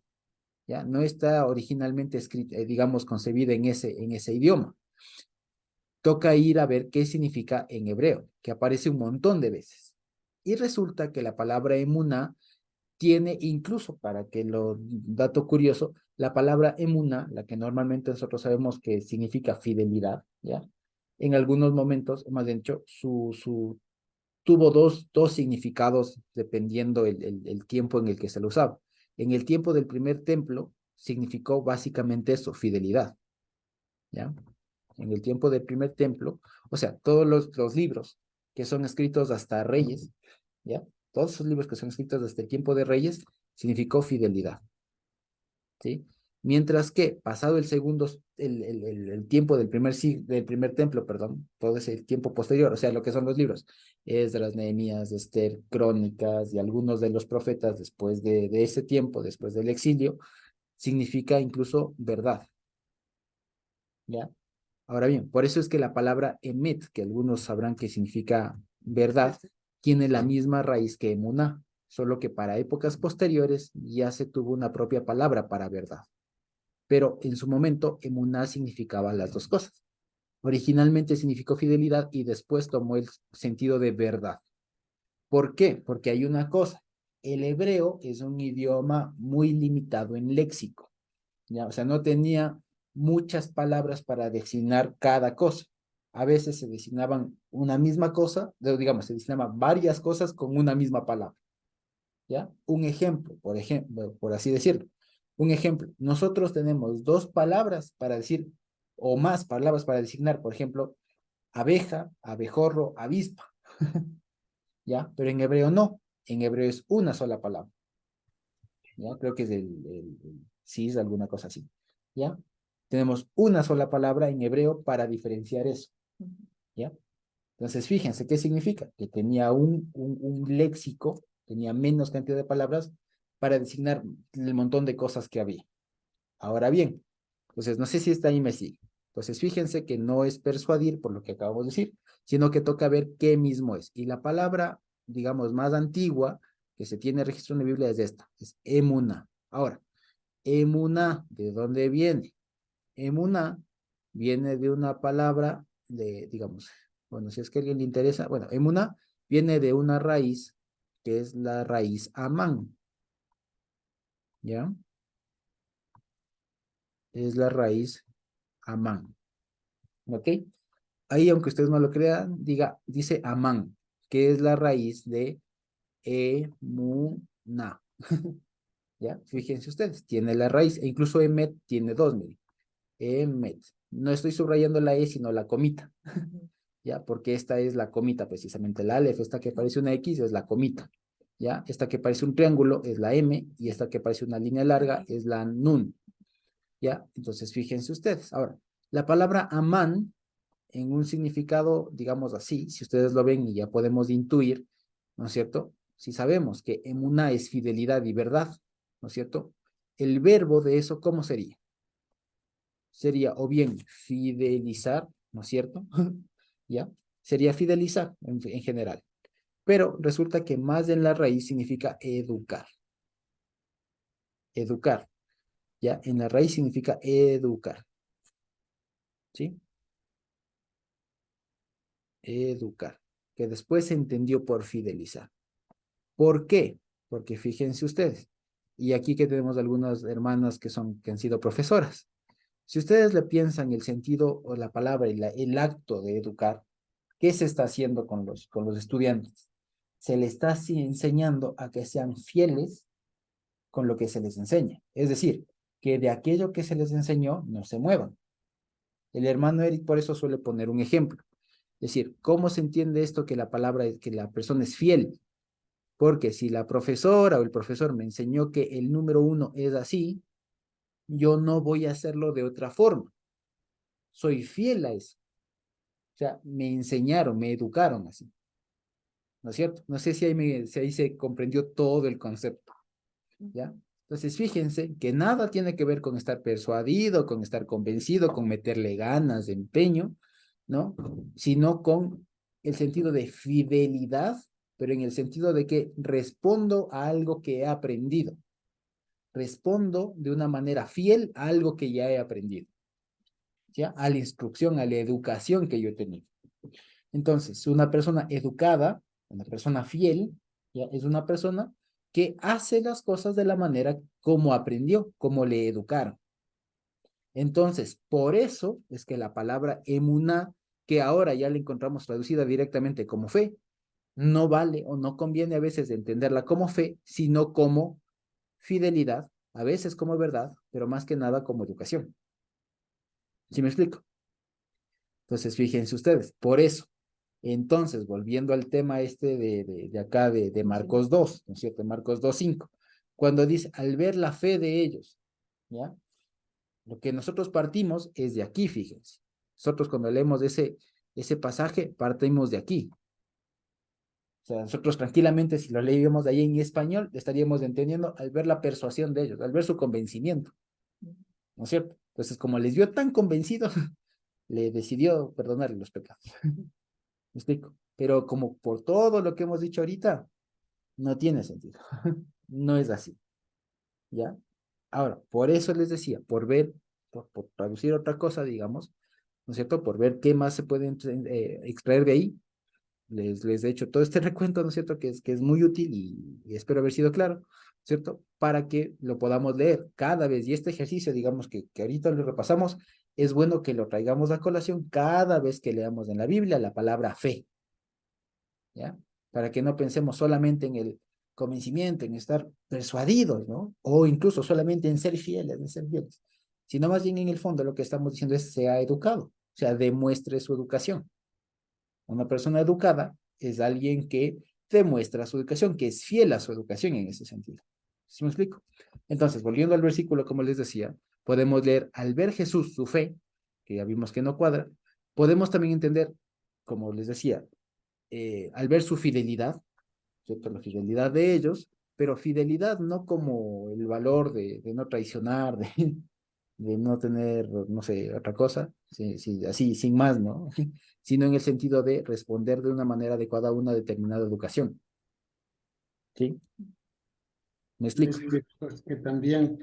¿ya? No está originalmente escrita, digamos, concebida en ese idioma. Toca ir a ver qué significa en hebreo, que aparece un montón de veces. Y resulta que la palabra emuná tiene incluso, para que lo dato curioso, la palabra emuná, la que normalmente nosotros sabemos que significa fidelidad, ¿ya? En algunos momentos, más bien dicho, tuvo dos significados dependiendo el tiempo en el que se lo usaba. En el tiempo del primer templo significó básicamente eso, fidelidad, ¿ya? En el tiempo del primer templo, o sea, todos los libros que son escritos hasta Reyes, ¿ya? Todos esos libros que son escritos desde el tiempo de Reyes, significó fidelidad, ¿sí? Mientras que, pasado el tiempo del primer templo, perdón, todo ese tiempo posterior, o sea, lo que son los libros, Esdras, Nehemías, Esther, Crónicas y algunos de los profetas después de ese tiempo, después del exilio, significa incluso verdad, ¿ya? Ahora bien, por eso es que la palabra emet, que algunos sabrán que significa verdad, tiene la misma raíz que emuná, solo que para épocas posteriores ya se tuvo una propia palabra para verdad. Pero en su momento, emuná significaba las dos cosas. Originalmente significó fidelidad y después tomó el sentido de verdad. ¿Por qué? Porque hay una cosa. El hebreo es un idioma muy limitado en léxico, ¿ya? O sea, no tenía muchas palabras para designar cada cosa. A veces se designaban una misma cosa, digamos, se designaban varias cosas con una misma palabra, ¿ya? Un ejemplo, por así decirlo. Un ejemplo, nosotros tenemos dos palabras para decir, o más palabras para designar, por ejemplo, abeja, abejorro, avispa, ¿ya? Pero en hebreo no, en hebreo es una sola palabra, ¿ya? Creo que es el cis, alguna cosa así, ¿ya? Tenemos una sola palabra en hebreo para diferenciar eso, ¿ya? Entonces, fíjense, ¿qué significa? Que tenía un léxico, tenía menos cantidad de palabras para designar el montón de cosas que había. Ahora bien, entonces, no sé si está ahí me sigue. Entonces, fíjense que no es persuadir, por lo que acabamos de decir, sino que toca ver qué mismo es. Y la palabra, digamos, más antigua que se tiene registro en la Biblia es esta, es emuna. Ahora, Emuná, ¿de dónde viene? Emuná viene de una palabra de, digamos, bueno, si es que a alguien le interesa, bueno, emuná viene de una raíz que es la raíz amán, ¿ya? Es la raíz amán, ¿ok? Ahí, aunque ustedes no lo crean, dice amán, que es la raíz de emuná, ¿ya? Fíjense ustedes, tiene la raíz, e incluso emet tiene dos, miren, emet. No estoy subrayando la e, sino la comita, ¿ya? Porque esta es la comita, precisamente la alef, esta que parece una X es la comita, ¿ya? Esta que parece un triángulo es la M, y esta que parece una línea larga es la nun, ¿ya? Entonces, fíjense ustedes. Ahora, la palabra amán, en un significado, digamos así, si ustedes lo ven y ya podemos intuir, ¿no es cierto? Si sabemos que emuná es fidelidad y verdad, ¿no es cierto? El verbo de eso, ¿cómo sería? Sería o bien fidelizar, ¿no es cierto? ¿Ya? Sería fidelizar en general. Pero resulta que más en la raíz significa educar. Educar, ¿ya? En la raíz significa educar. ¿Sí? Educar. Que después se entendió por fidelizar. ¿Por qué? Porque fíjense ustedes. Y aquí que tenemos algunas hermanas que han sido profesoras. Si ustedes le piensan el sentido o la palabra y el acto de educar, ¿qué se está haciendo con los estudiantes? Se les está enseñando a que sean fieles con lo que se les enseña. Es decir, que de aquello que se les enseñó no se muevan. El hermano Eric por eso suele poner un ejemplo. Es decir, ¿cómo se entiende esto que la palabra, que la persona es fiel? Porque si la profesora o el profesor me enseñó que el número 1 es así, yo no voy a hacerlo de otra forma. Soy fiel a eso. O sea, me enseñaron, me educaron así. ¿No es cierto? No sé si ahí se comprendió todo el concepto, ¿ya? Entonces, fíjense que nada tiene que ver con estar persuadido, con estar convencido, con meterle ganas, de empeño, ¿no? Sino con el sentido de fidelidad, pero en el sentido de que respondo a algo que he aprendido. Respondo de una manera fiel a algo que ya he aprendido, ¿ya? A la instrucción, a la educación que yo he tenido. Entonces, una persona educada, una persona fiel, ¿ya? Es una persona que hace las cosas de la manera como aprendió, como le educaron. Entonces, por eso es que la palabra emuná, que ahora ya la encontramos traducida directamente como fe, no vale o no conviene a veces entenderla como fe, sino como fidelidad, a veces como verdad, pero más que nada como educación. ¿Sí me explico? Entonces, fíjense ustedes, por eso. Entonces, volviendo al tema este de acá de Marcos 2, ¿no es cierto? Marcos 2:5, cuando dice, al ver la fe de ellos, ¿ya? Lo que nosotros partimos es de aquí, fíjense. Nosotros cuando leemos ese pasaje, partimos de aquí. O sea, nosotros tranquilamente, si lo leíamos de ahí en español, estaríamos entendiendo al ver la persuasión de ellos, al ver su convencimiento, ¿no es cierto? Entonces, como les vio tan convencidos, le decidió perdonarle los pecados. ¿Me explico? Pero como por todo lo que hemos dicho ahorita, no tiene sentido. No es así, ¿ya? Ahora, por eso les decía, por ver, por traducir otra cosa, digamos, ¿no es cierto? Por ver qué más se puede extraer de ahí, les he hecho todo este recuento, ¿no es cierto? Que es muy útil y espero haber sido claro, ¿cierto? Para que lo podamos leer cada vez. Y este ejercicio, digamos que ahorita lo repasamos, es bueno que lo traigamos a colación cada vez que leamos en la Biblia la palabra fe, ¿ya? Para que no pensemos solamente en el convencimiento, en estar persuadidos, ¿no? O incluso solamente en ser fieles, sino más bien en el fondo lo que estamos diciendo es sea educado, o sea, demuestre su educación. Una persona educada es alguien que demuestra su educación, que es fiel a su educación en ese sentido. ¿Sí me explico? Entonces, volviendo al versículo, como les decía, podemos leer, al ver Jesús su fe, que ya vimos que no cuadra, podemos también entender, como les decía, al ver su fidelidad, ¿cierto? La fidelidad de ellos, pero fidelidad no como el valor de no traicionar, de no tener, no sé, otra cosa, sí, sí, así, sin más, ¿no? Sino en el sentido de responder de una manera adecuada a una determinada educación. ¿Sí? ¿Me explico? Es que, pues, que también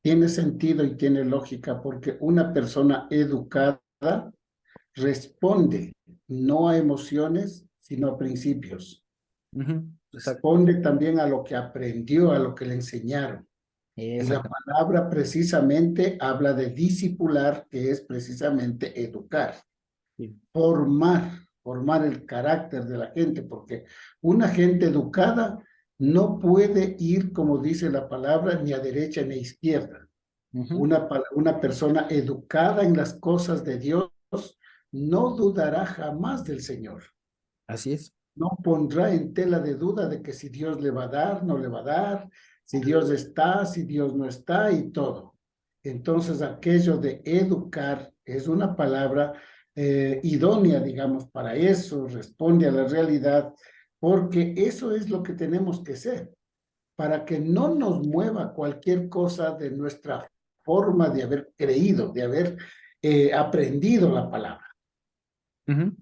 tiene sentido y tiene lógica porque una persona educada responde no a emociones, sino a principios. Ujú, exacto. Responde también a lo que aprendió, a lo que le enseñaron. Y la Exacto. palabra precisamente habla de discipular, que es precisamente educar, Sí. formar el carácter de la gente, porque una gente educada no puede ir, como dice la palabra, ni a derecha ni a izquierda. Ujú, Una persona educada en las cosas de Dios no dudará jamás del Señor. así es. No pondrá en tela de duda de que si Dios le va a dar, no le va a dar, si Dios está, si Dios no está y todo. Entonces, aquello de educar es una palabra idónea, digamos, para eso, responde a la realidad, porque eso es lo que tenemos que ser, para que no nos mueva cualquier cosa de nuestra forma de haber creído, de haber aprendido la palabra. Ujú,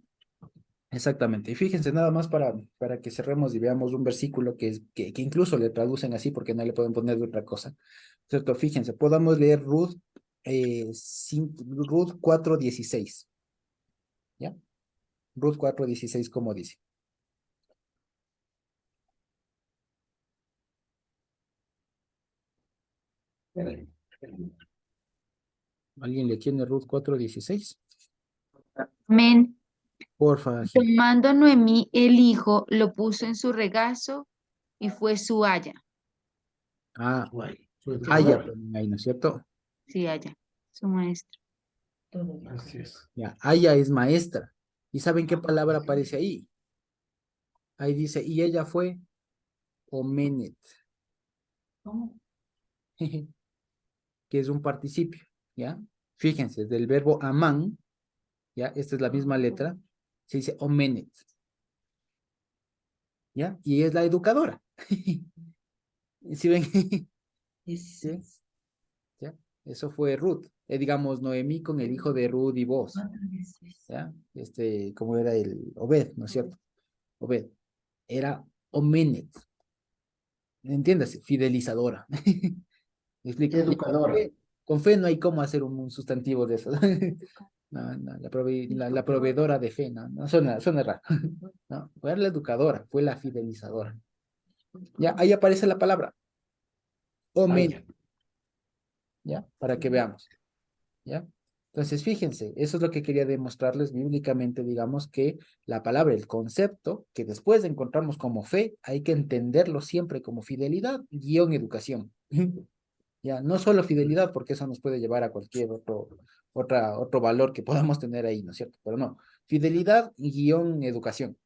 exactamente. Y fíjense, nada más para que cerremos y veamos un versículo que incluso le traducen así porque no le pueden poner de otra cosa. ¿Cierto? Fíjense, podamos leer Ruth 4:16. ¿Ya? Ruth 4:16, como dice. ¿Alguien le tiene Ruth 4:16? Amén. Porfa, Gil. Tomando Noemí el hijo, lo puso en su regazo y fue su haya. Ah, Guay. Aya ponen ahí, ¿no es cierto? Sí, haya, su maestro. Así es. Ya, Aya es maestra. ¿Y saben qué palabra aparece ahí? Ahí dice, y ella fue Omenet, que es un participio, ¿ya? Fíjense, del verbo amán, ¿ya? Esta es la misma letra, se dice Omenet, ¿ya? Y es la educadora. ¿Sí ven? ¿Sí? ¿Ya? Eso fue Ruth. Digamos, Noemí con el hijo de Ruth y Boaz, ¿ya? ¿Cómo era el Obed, ¿no es cierto? Obed. Era Omenet. Entiéndase, fidelizadora. ¿Me explico? Ya Educadora. con fe no hay cómo hacer un sustantivo de eso. No, no, la proveedora de fe, no, no suena raro. No, fue la educadora, fue la fidelizadora. Ya, ahí aparece la palabra, omen, Aya. ya, para que veamos, ya. Entonces, fíjense, eso es lo que quería demostrarles bíblicamente, digamos que la palabra, el concepto, que después encontramos como fe, hay que entenderlo siempre como fidelidad, guión, educación. Ya, no solo fidelidad, porque eso nos puede llevar a cualquier otro valor que podamos tener ahí, ¿no es cierto? Pero no, fidelidad guión educación,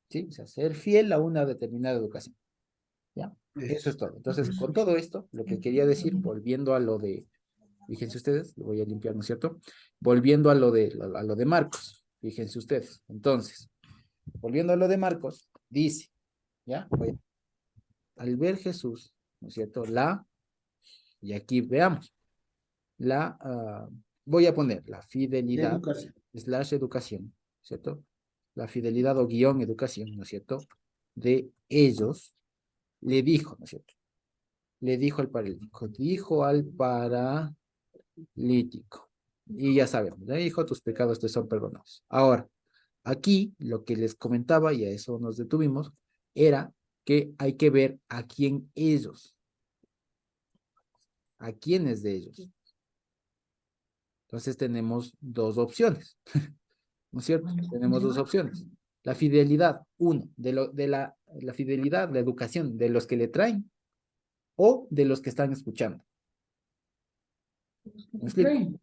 ¿sí? O sea, ser fiel a una determinada educación, ¿ya? Eso es todo. Entonces, con todo esto, lo que quería decir, volviendo a lo de, fíjense ustedes, lo voy a limpiar, ¿no es cierto? Volviendo a lo de Marcos, fíjense ustedes. Entonces, volviendo a lo de Marcos, dice, ¿ya? Al ver Jesús, ¿no es cierto? Y aquí veamos. Voy a poner la fidelidad Educación. slash educación, ¿cierto? La fidelidad o guión educación, ¿no es cierto? De ellos, le dijo, ¿no es cierto? Le dijo al paralítico, dijo al paralítico, y ya sabemos, le dijo, tus pecados te son perdonados. Ahora, aquí lo que les comentaba, y a eso nos detuvimos, era que hay que ver a quién ellos, a quiénes de ellos. Entonces tenemos dos opciones, ¿no es cierto? Tenemos dos opciones. La fidelidad, uno, la fidelidad, la educación de los que le traen o de los que están escuchando. ¿Me explico?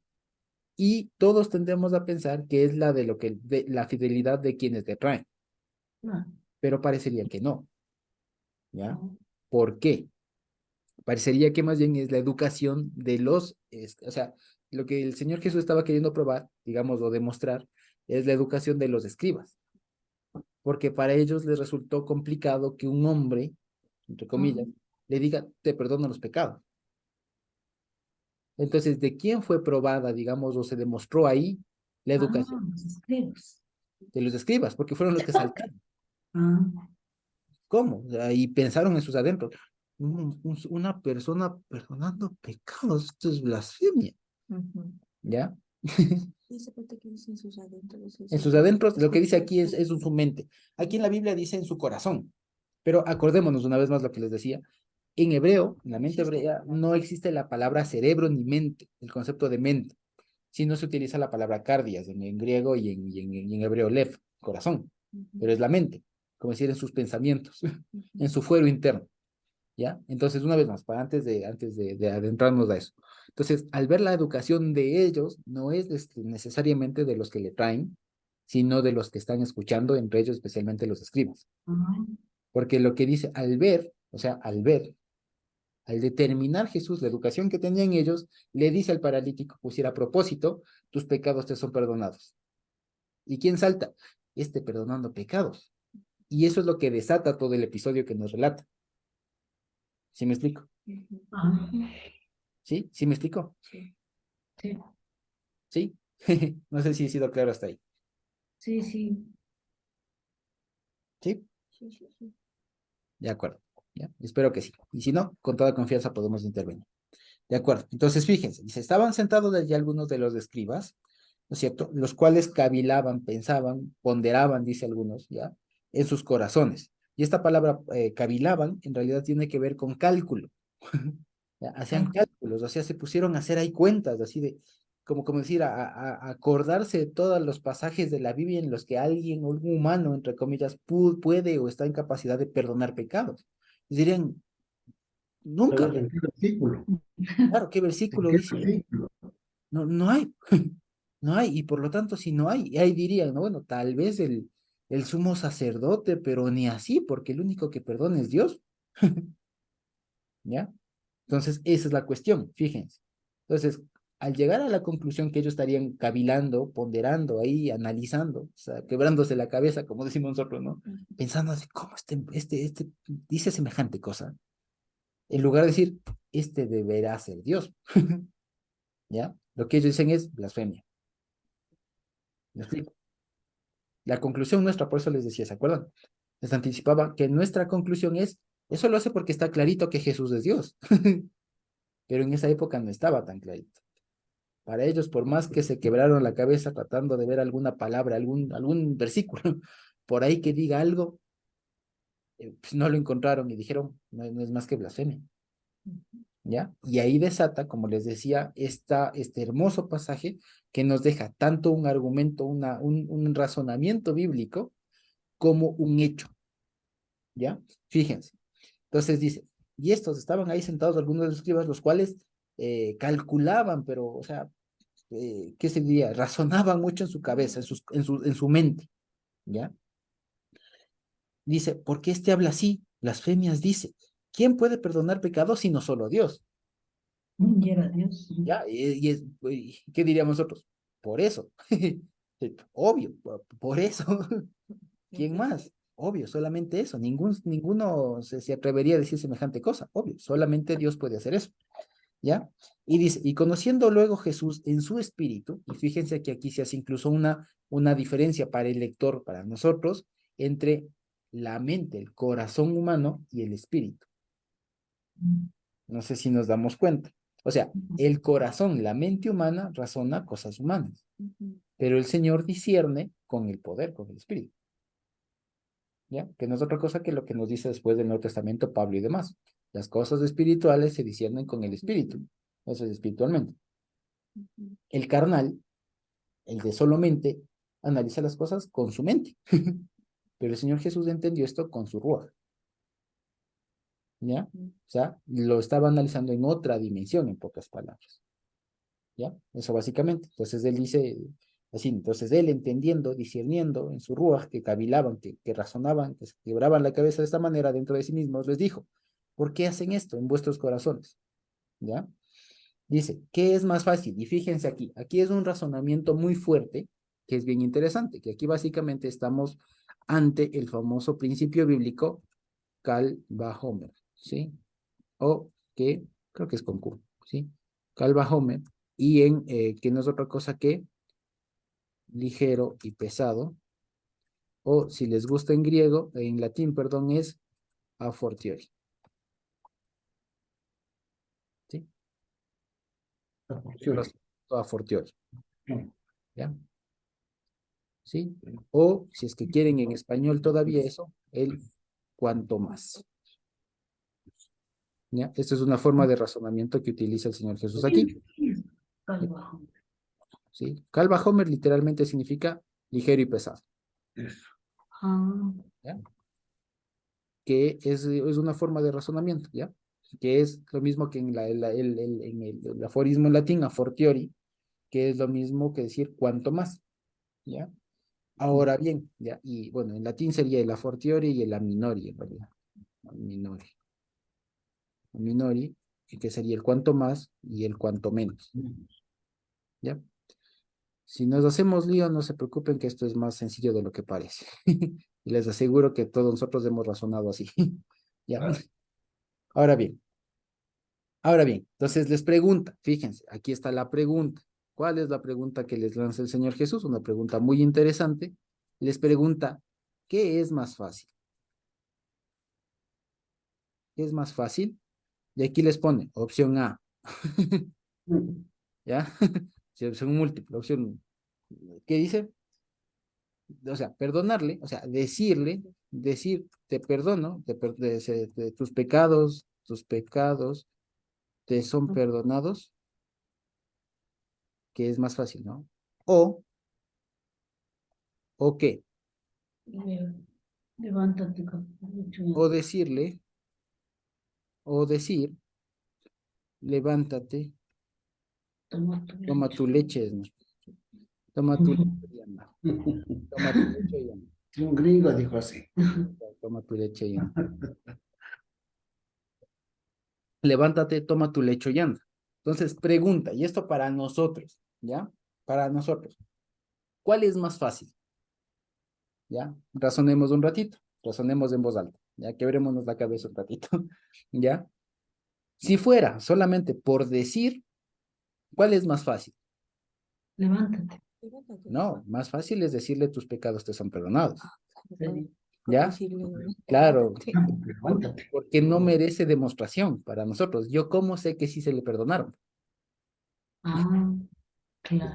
Y todos tendemos a pensar que es la fidelidad de quienes le traen, pero parecería que no, ¿ya? ¿Por qué? Parecería que más bien es la educación de o sea, lo que el Señor Jesús estaba queriendo probar, digamos, o demostrar, es la educación de los escribas, porque para ellos les resultó complicado que un hombre, entre comillas, le diga, te perdono los pecados. Entonces, ¿de quién fue probada, digamos, o se demostró ahí la educación? Los escribas. De los escribas, porque fueron los que saltaron. ¿Cómo? O sea, y pensaron en sus adentros. una persona perdonando pecados, esto es blasfemia, ¿ya? Dice que dice en sus adentros. En sus adentros, lo que dice aquí es en su mente. Aquí en la Biblia dice en su corazón. Pero acordémonos una vez más lo que les decía. En hebreo, en la mente hebrea, no existe la palabra cerebro ni mente, el concepto de mente, sino se utiliza la palabra cardias en griego y en hebreo lev, corazón, pero es la mente, como decir en sus pensamientos, en su fuero interno. ¿Ya? Entonces, una vez más, para antes de adentrarnos a eso. Entonces, al ver la educación de ellos, no es necesariamente de los que le traen, sino de los que están escuchando, entre ellos especialmente los escribas. Porque lo que dice, al ver, o sea, al ver, al determinar Jesús la educación que tenían ellos, le dice al paralítico, pusiera a propósito, tus pecados te son perdonados. ¿Y quién salta? Este perdonando pecados. Y eso es lo que desata todo el episodio que nos relata. ¿Sí me explico? ¿Sí? ¿Sí me explico? Sí. ¿Sí? No sé si he sido claro hasta ahí. Sí, sí. ¿Sí? Sí, sí, sí. De acuerdo. ¿Ya? Espero que sí. Y si no, con toda confianza podemos intervenir. De acuerdo. Entonces, fíjense, dice, estaban sentados allí algunos de los escribas, ¿no es cierto? Los cuales cavilaban, pensaban, ponderaban, dice algunos, ¿ya? En sus corazones. Y esta palabra cavilaban en realidad tiene que ver con cálculo. ¿Ya? Hacían cálculos, o sea, se pusieron a hacer ahí cuentas, así de, como decir, a acordarse de todos los pasajes de la Biblia en los que alguien, o algún humano, entre comillas, puede o está en capacidad de perdonar pecados. Y dirían, nunca. ¿Sabes en qué versículo? Claro, ¿qué ¿En versículo qué dice? versículo? No, no hay, no hay, y por lo tanto, si no hay, y ahí dirían, no, bueno, tal vez el sumo sacerdote, pero ni así, porque el único que perdona es Dios, ¿ya? Entonces, esa es la cuestión, fíjense. Entonces, al llegar a la conclusión que ellos estarían cavilando, ponderando ahí, analizando, o sea, quebrándose la cabeza, como decimos nosotros, ¿no? Pensando así, ¿cómo este dice semejante cosa? En lugar de decir, este deberá ser Dios, ¿ya? Lo que ellos dicen es blasfemia. ¿Me explico? La conclusión nuestra, por eso les decía, ¿se acuerdan? Les anticipaba que nuestra conclusión es, eso lo hace porque está clarito que Jesús es Dios, pero en esa época no estaba tan clarito. Para ellos, por más que se quebraron la cabeza tratando de ver alguna palabra, algún versículo, por ahí que diga algo, pues no lo encontraron y dijeron, no es más que blasfemia. ¿Ya? Y ahí desata, como les decía, este hermoso pasaje que nos deja tanto un argumento, un razonamiento bíblico, como un hecho. ¿Ya? Fíjense. Entonces dice, y estos estaban ahí sentados algunos de los escribas, los cuales calculaban, pero, o sea, ¿qué se diría? Razonaban mucho en su cabeza, en su mente, ¿ya? Dice, ¿por qué este habla así? Blasfemias dice, ¿quién puede perdonar pecados sino solo Dios? Y era Dios. ¿Ya? ¿Qué diríamos nosotros? Por eso, obvio, por eso. ¿Quién más? Obvio, solamente eso. Ninguno se atrevería a decir semejante cosa. Obvio, solamente Dios puede hacer eso. ¿Ya? Y dice, y conociendo luego Jesús en su espíritu, y fíjense que aquí se hace incluso una diferencia para el lector, para nosotros, entre la mente, el corazón humano y el espíritu. No sé si nos damos cuenta. O sea, el corazón, la mente humana, razona cosas humanas, pero el Señor discierne con el poder, con el espíritu. ¿Ya? Que no es otra cosa que lo que nos dice después del Nuevo Testamento Pablo y demás. Las cosas espirituales se disciernen con el espíritu. Eso es espiritualmente. El carnal, el de solo mente, analiza las cosas con su mente. Pero el Señor Jesús entendió esto con su ruaj. ¿Ya? O sea, lo estaba analizando en otra dimensión, en pocas palabras. ¿Ya? Eso básicamente. Entonces él dice así, entonces él entendiendo, discerniendo en su ruaj, que cavilaban, que razonaban, que se quebraban la cabeza de esta manera dentro de sí mismos, les dijo, ¿por qué hacen esto en vuestros corazones? ¿Ya? Dice, ¿qué es más fácil? Y fíjense aquí es un razonamiento muy fuerte, que es bien interesante, que aquí básicamente estamos ante el famoso principio bíblico Cal Homer, ¿sí? O que creo que es con Q, ¿sí? Cal Homer, y que no es otra cosa que ligero y pesado, o si les gusta en griego, en latín, perdón, es a fortiori. razonamiento a fortiori, ¿ya? ¿Sí? O, si es que quieren en español todavía eso, el cuanto más. ¿Ya? Esta es una forma de razonamiento que utiliza el Señor Jesús aquí. ¿Sí? Calva Homer literalmente significa ligero y pesado. ¿Ya? Que es una forma de razonamiento, ¿ya? Que es lo mismo que en el aforismo en latín, a fortiori, que es lo mismo que decir cuanto más, ¿ya? Ahora bien, ¿ya? Y bueno, en latín sería el a fortiori y el a minori, en realidad. A minori. A minori, que sería el cuanto más y el cuanto menos, ¿ya? Si nos hacemos lío, no se preocupen que esto es más sencillo de lo que parece. Y les aseguro que todos nosotros hemos razonado así. ¿Ya? Ahora bien, entonces les pregunta, fíjense, aquí está la pregunta. ¿Cuál es la pregunta que les lanza el Señor Jesús? Una pregunta muy interesante. Les pregunta, ¿qué es más fácil? ¿Qué es más fácil? Y aquí les pone opción A. ¿Ya? Sí, opción múltiple, opción. ¿Qué dice? O sea, perdonarle, o sea, decir, te perdono, tus pecados te son perdonados, que es más fácil, ¿no? O qué, Levántate, o decirle, o decir, levántate, toma tu leche, ¿no? Toma tu leche y anda. Toma tu leche y anda. Un gringo dijo así. Toma tu leche y anda. Levántate, toma tu lecho y anda. Entonces, pregunta, y esto para nosotros, ¿ya? Para nosotros. ¿Cuál es más fácil? ¿Ya? Razonemos un ratito, razonemos en voz alta, ya quebrémonos la cabeza un ratito, ¿ya? Si fuera solamente por decir, ¿cuál es más fácil? Levántate. No, más fácil es decirle tus pecados te son perdonados, Sí. ¿ya? Claro, Levántate. porque no merece demostración para nosotros. Yo cómo sé que sí se le perdonaron. Ah, claro.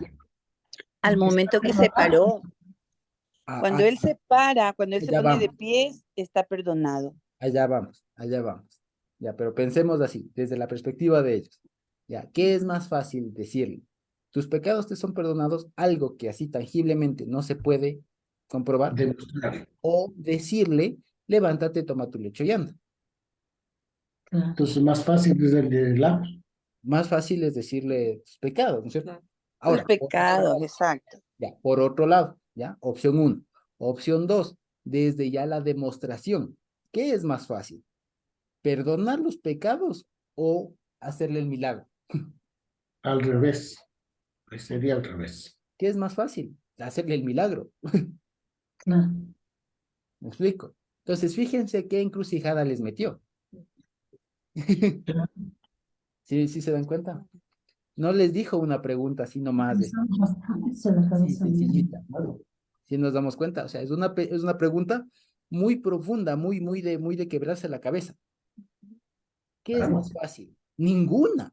Al Porque está momento que se perdonado. paró, Ah, cuando él se para, cuando él se allá pone de vamos, pies, está perdonado. allá vamos, allá vamos. Ya, pero pensemos así, desde la perspectiva de ellos. Ya, ¿qué es más fácil decirle? Tus pecados te son perdonados, algo que así tangiblemente no se puede comprobar, Demostrar. o decirle, levántate, toma tu lecho y anda. Claro. Entonces, más fácil es el de la. Más fácil es decirle tus pecados, ¿no es cierto? Tus Ahora, pecados, exacto. ya, por otro lado, ya, opción 1. Opción 2, desde ya la demostración. ¿Qué es más fácil? ¿Perdonar los pecados o hacerle el milagro? Al revés. Pues sería al revés. ¿Qué es más fácil? Hacerle el milagro. Claro. ¿Me explico? Entonces, fíjense qué encrucijada les metió. ¿Sí, sí se dan cuenta? No les dijo una pregunta así nomás, Pensamos bastante sobre la así cabeza mía. sencillita. Si nos damos cuenta, o sea, es una pregunta muy profunda, muy de quebrarse la cabeza. ¿Qué es más fácil? Ninguna.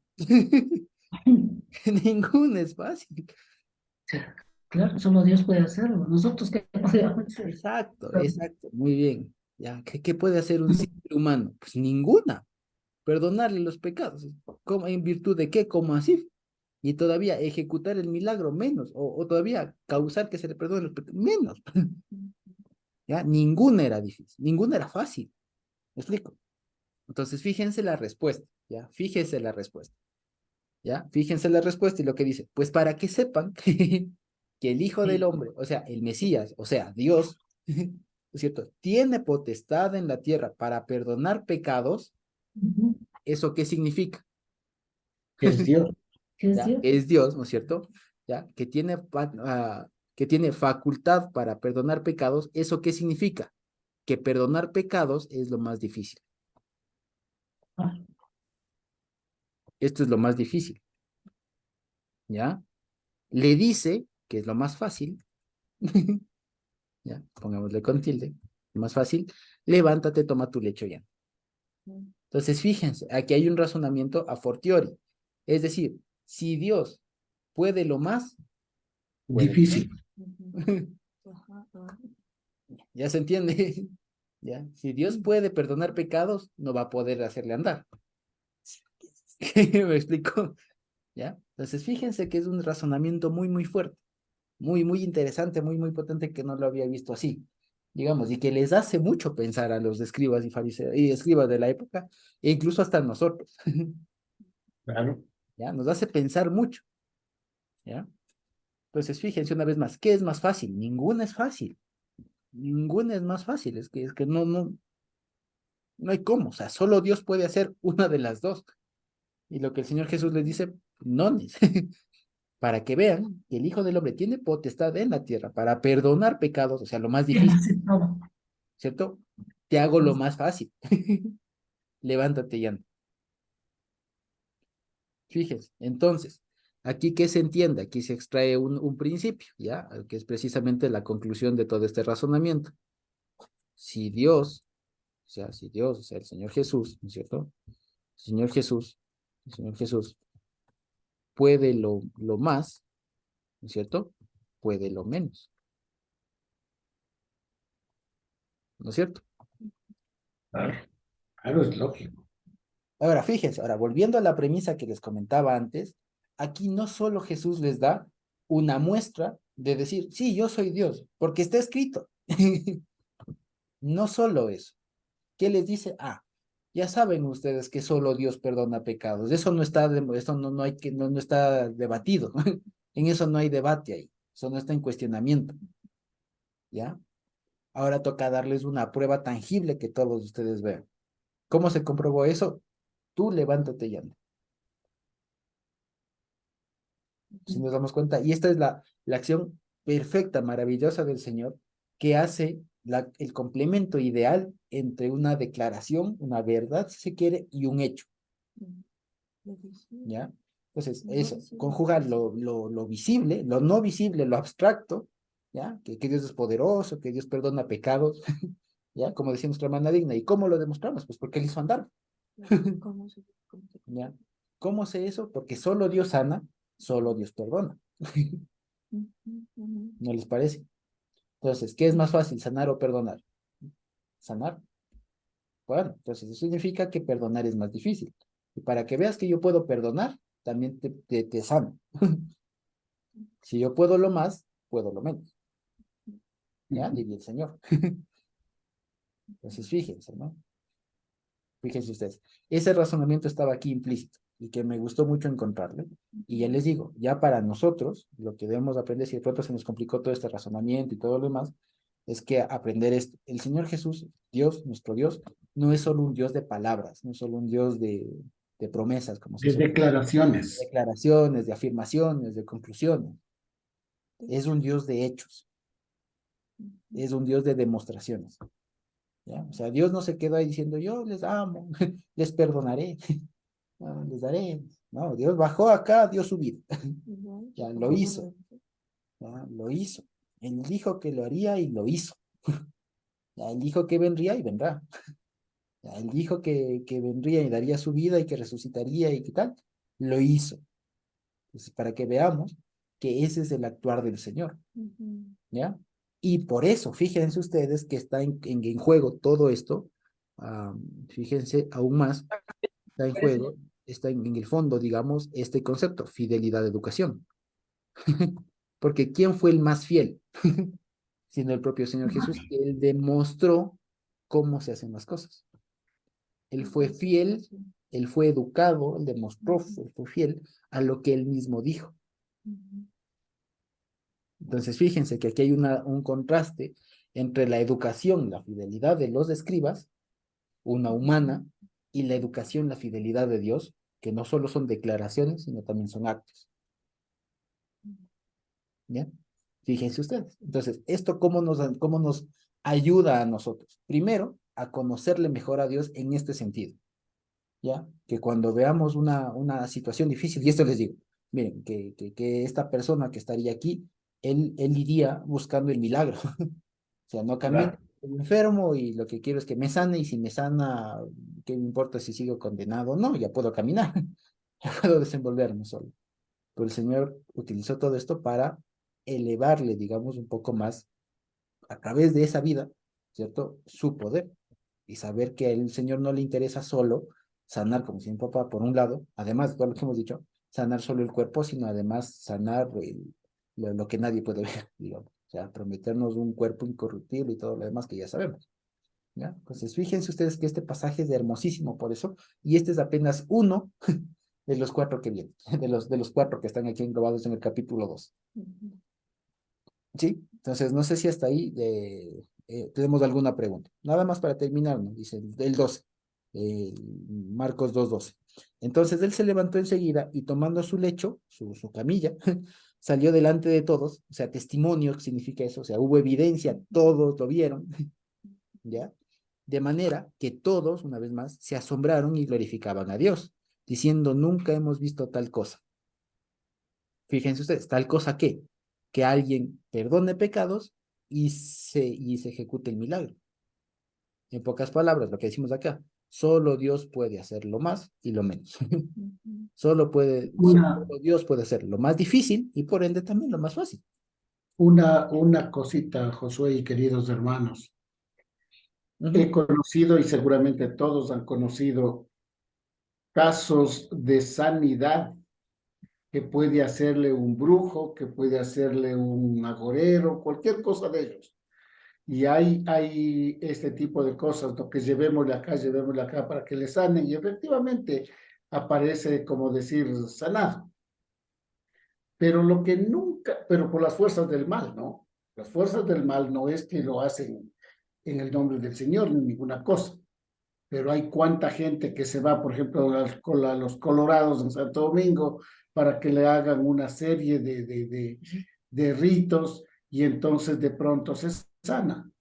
Ninguna es fácil. Claro, solo Dios puede hacerlo. Nosotros, ¿qué podemos hacer? Exacto, exacto. Muy bien. Ya, ¿qué puede hacer un ser humano? Pues ninguna. Perdonarle los pecados. ¿Cómo, en virtud de qué? ¿Cómo así? Y todavía ejecutar el milagro, menos. O todavía causar que se le perdone los pecados, menos. Ya, ninguna era difícil, ninguna era fácil. ¿Me explico? Entonces, fíjense la respuesta, ¿ya? Fíjense la respuesta, ¿ya? Fíjense la respuesta y lo que dice, pues para que sepan que el Hijo del Hombre, o sea, el Mesías, o sea, Dios, ¿no es cierto? Tiene potestad en la tierra para perdonar pecados. Ujú. ¿Eso qué significa? Es Dios. ¿Qué es ¿Ya? Dios? Es Dios, ¿no es cierto? ¿Ya? Que tiene facultad para perdonar pecados. ¿Eso qué significa? Que perdonar pecados es lo más difícil. Ah, Esto es lo más difícil, ¿ya? Le dice, que es lo más fácil, ¿ya? Pongámosle con tilde, lo más fácil, levántate, toma tu lecho ya. Entonces, fíjense, aquí hay un razonamiento a fortiori. Es decir, Si Dios puede lo más, puede lo Difícil. menos. ¿Ya se entiende? ¿Ya? Si Dios puede perdonar pecados, no va a poder hacerle andar. ¿Me explico? ¿Ya? Entonces, fíjense que es un razonamiento muy, muy fuerte, muy, muy interesante, muy, muy potente, que no lo había visto así, digamos, y que les hace mucho pensar a los escribas y fariseos y escribas de la época, e incluso hasta a nosotros, Claro. ¿ya? Nos hace pensar mucho, ¿ya? Entonces, fíjense una vez más, ¿qué es más fácil? Ninguna es fácil, ninguna es más fácil, es que no hay cómo, o sea, solo Dios puede hacer una de las dos. Y lo que el Señor Jesús les dice, no, para que vean que el Hijo del Hombre tiene potestad en la tierra para perdonar pecados, o sea, lo más Él difícil, hace todo. ¿cierto? Te hago lo más fácil. Levántate y anda. Fíjense, entonces, aquí qué se entiende, aquí se extrae un principio, ¿ya? Que es precisamente la conclusión de todo este razonamiento. Si Dios, o sea, si Dios, o sea, el Señor Jesús, ¿no es cierto? El Señor Jesús puede lo más, ¿no es cierto? Puede lo menos, ¿no es cierto? Claro, claro, es lógico. Ahora, fíjense, ahora volviendo a la premisa que les comentaba antes, aquí no solo Jesús les da una muestra de decir, sí, yo soy Dios, porque está escrito. No solo eso. ¿Qué les dice? Ah, ya saben ustedes que solo Dios perdona pecados. Eso no está, eso no hay que, no está debatido. En eso no hay debate ahí. Eso no está en cuestionamiento. ¿Ya? Ahora toca darles una prueba tangible que todos ustedes vean. ¿Cómo se comprobó eso? Tú levántate y anda. Si nos damos cuenta, y esta es la acción perfecta, maravillosa del Señor, que hace el complemento ideal entre una declaración, una verdad, si se quiere, y un hecho, ¿ya? Entonces, eso, conjuga lo visible, lo no visible, lo abstracto, ¿ya? Que Dios es poderoso, que Dios perdona pecados, ¿ya? Como decía nuestra hermana Digna. ¿Y cómo lo demostramos? Pues porque Él hizo andar, ¿ya? ¿Cómo sé eso? Porque solo Dios sana, solo Dios perdona. ¿No les parece? Entonces, ¿qué es más fácil, sanar o perdonar? Sanar. Bueno, entonces eso significa que perdonar es más difícil. Y para que veas que yo puedo perdonar, también te sano. Si yo puedo lo más, puedo lo menos. ¿Ya? Diría el Señor. Entonces, fíjense, ¿no? Fíjense ustedes. Ese razonamiento estaba aquí implícito y que me gustó mucho encontrarlo. Y ya les digo, ya para nosotros, lo que debemos aprender, si de pronto se nos complicó todo este razonamiento y todo lo demás, es que aprender esto. El Señor Jesús, Dios, nuestro Dios, no es solo un Dios de palabras, no es solo un Dios de promesas, como se De suele declaraciones. declaraciones, de afirmaciones, de conclusiones. Es un Dios de hechos, es un Dios de demostraciones. ¿Ya? O sea, Dios no se quedó ahí diciendo, yo les amo, les perdonaré, no, les daré. No, Dios bajó acá, dio su vida. Ya lo hizo, ya lo hizo. Él dijo que lo haría y lo hizo. Ya, él dijo que vendría y vendrá. Ya, él dijo que vendría y daría su vida y que resucitaría y qué tal. Lo hizo. Entonces, para que veamos que ese es el actuar del Señor. ¿Ya? Y por eso, fíjense ustedes que está en juego todo esto, fíjense aún más, está en juego, está en el fondo, digamos, este concepto, fidelidad de educación. Porque ¿quién fue el más fiel? Sino el propio Señor Jesús, que Él demostró cómo se hacen las cosas. Él fue fiel, Él fue educado, Él demostró, fue fiel a lo que Él mismo dijo. Entonces, fíjense que aquí hay un contraste entre la educación, la fidelidad de los escribas, una humana, y la educación, la fidelidad de Dios, que no solo son declaraciones, sino también son actos. ¿Ya? Fíjense ustedes. Entonces, ¿esto cómo nos ayuda a nosotros? Primero, a conocerle mejor a Dios en este sentido. ¿Ya? Que cuando veamos una situación difícil, y esto les digo, miren, que esta persona que estaría aquí, él iría buscando el milagro. O sea, no camino, Claro. estoy enfermo y lo que quiero es que me sane, y si me sana, ¿qué me importa si sigo condenado o no? Ya puedo caminar, ya puedo desenvolverme solo. Pero el Señor utilizó todo esto para elevarle, digamos, un poco más a través de esa vida, ¿cierto? Su poder y saber que al Señor no le interesa solo sanar, como si mi papá, por un lado, además de todo lo que hemos dicho, sanar solo el cuerpo, sino además sanar lo que nadie puede ver, digamos. O sea, prometernos un cuerpo incorruptible y todo lo demás que ya sabemos. ¿Ya? Entonces, fíjense ustedes que este pasaje es hermosísimo por eso, y este es apenas uno de los cuatro que vienen, de los cuatro que están aquí englobados en el capítulo 2. ¿Sí? Entonces, no sé si hasta ahí tenemos alguna pregunta. Nada más para terminar, ¿no? Dice el 12, eh, Marcos 2:12. Entonces él se levantó enseguida y tomando su lecho, su camilla, salió delante de todos, o sea, testimonio, ¿qué significa eso? O sea, hubo evidencia, todos lo vieron, ¿ya? De manera que todos, una vez más, se asombraron y glorificaban a Dios, diciendo, nunca hemos visto tal cosa. Fíjense ustedes, tal cosa que alguien perdone pecados y se ejecute el milagro. En pocas palabras, lo que decimos acá, solo Dios puede hacer lo más y lo menos. Solo Una, Dios puede hacer lo más difícil y por ende también lo más fácil. una cosita, Josué y queridos hermanos. He Ujú. conocido y seguramente todos han conocido casos de sanidad que puede hacerle un brujo, que puede hacerle un agorero, cualquier cosa de ellos. Y hay este tipo de cosas, ¿no? Que llevémosle acá para que le sanen. Y efectivamente aparece, como decir, sanado. Pero lo que nunca, pero por las fuerzas del mal, ¿no? Las fuerzas del mal no es que lo hacen en el nombre del Señor, ni ninguna cosa. Pero hay cuánta gente que se va, por ejemplo, a los Colorados en Santo Domingo para que le hagan una serie de ritos y entonces de pronto se sana.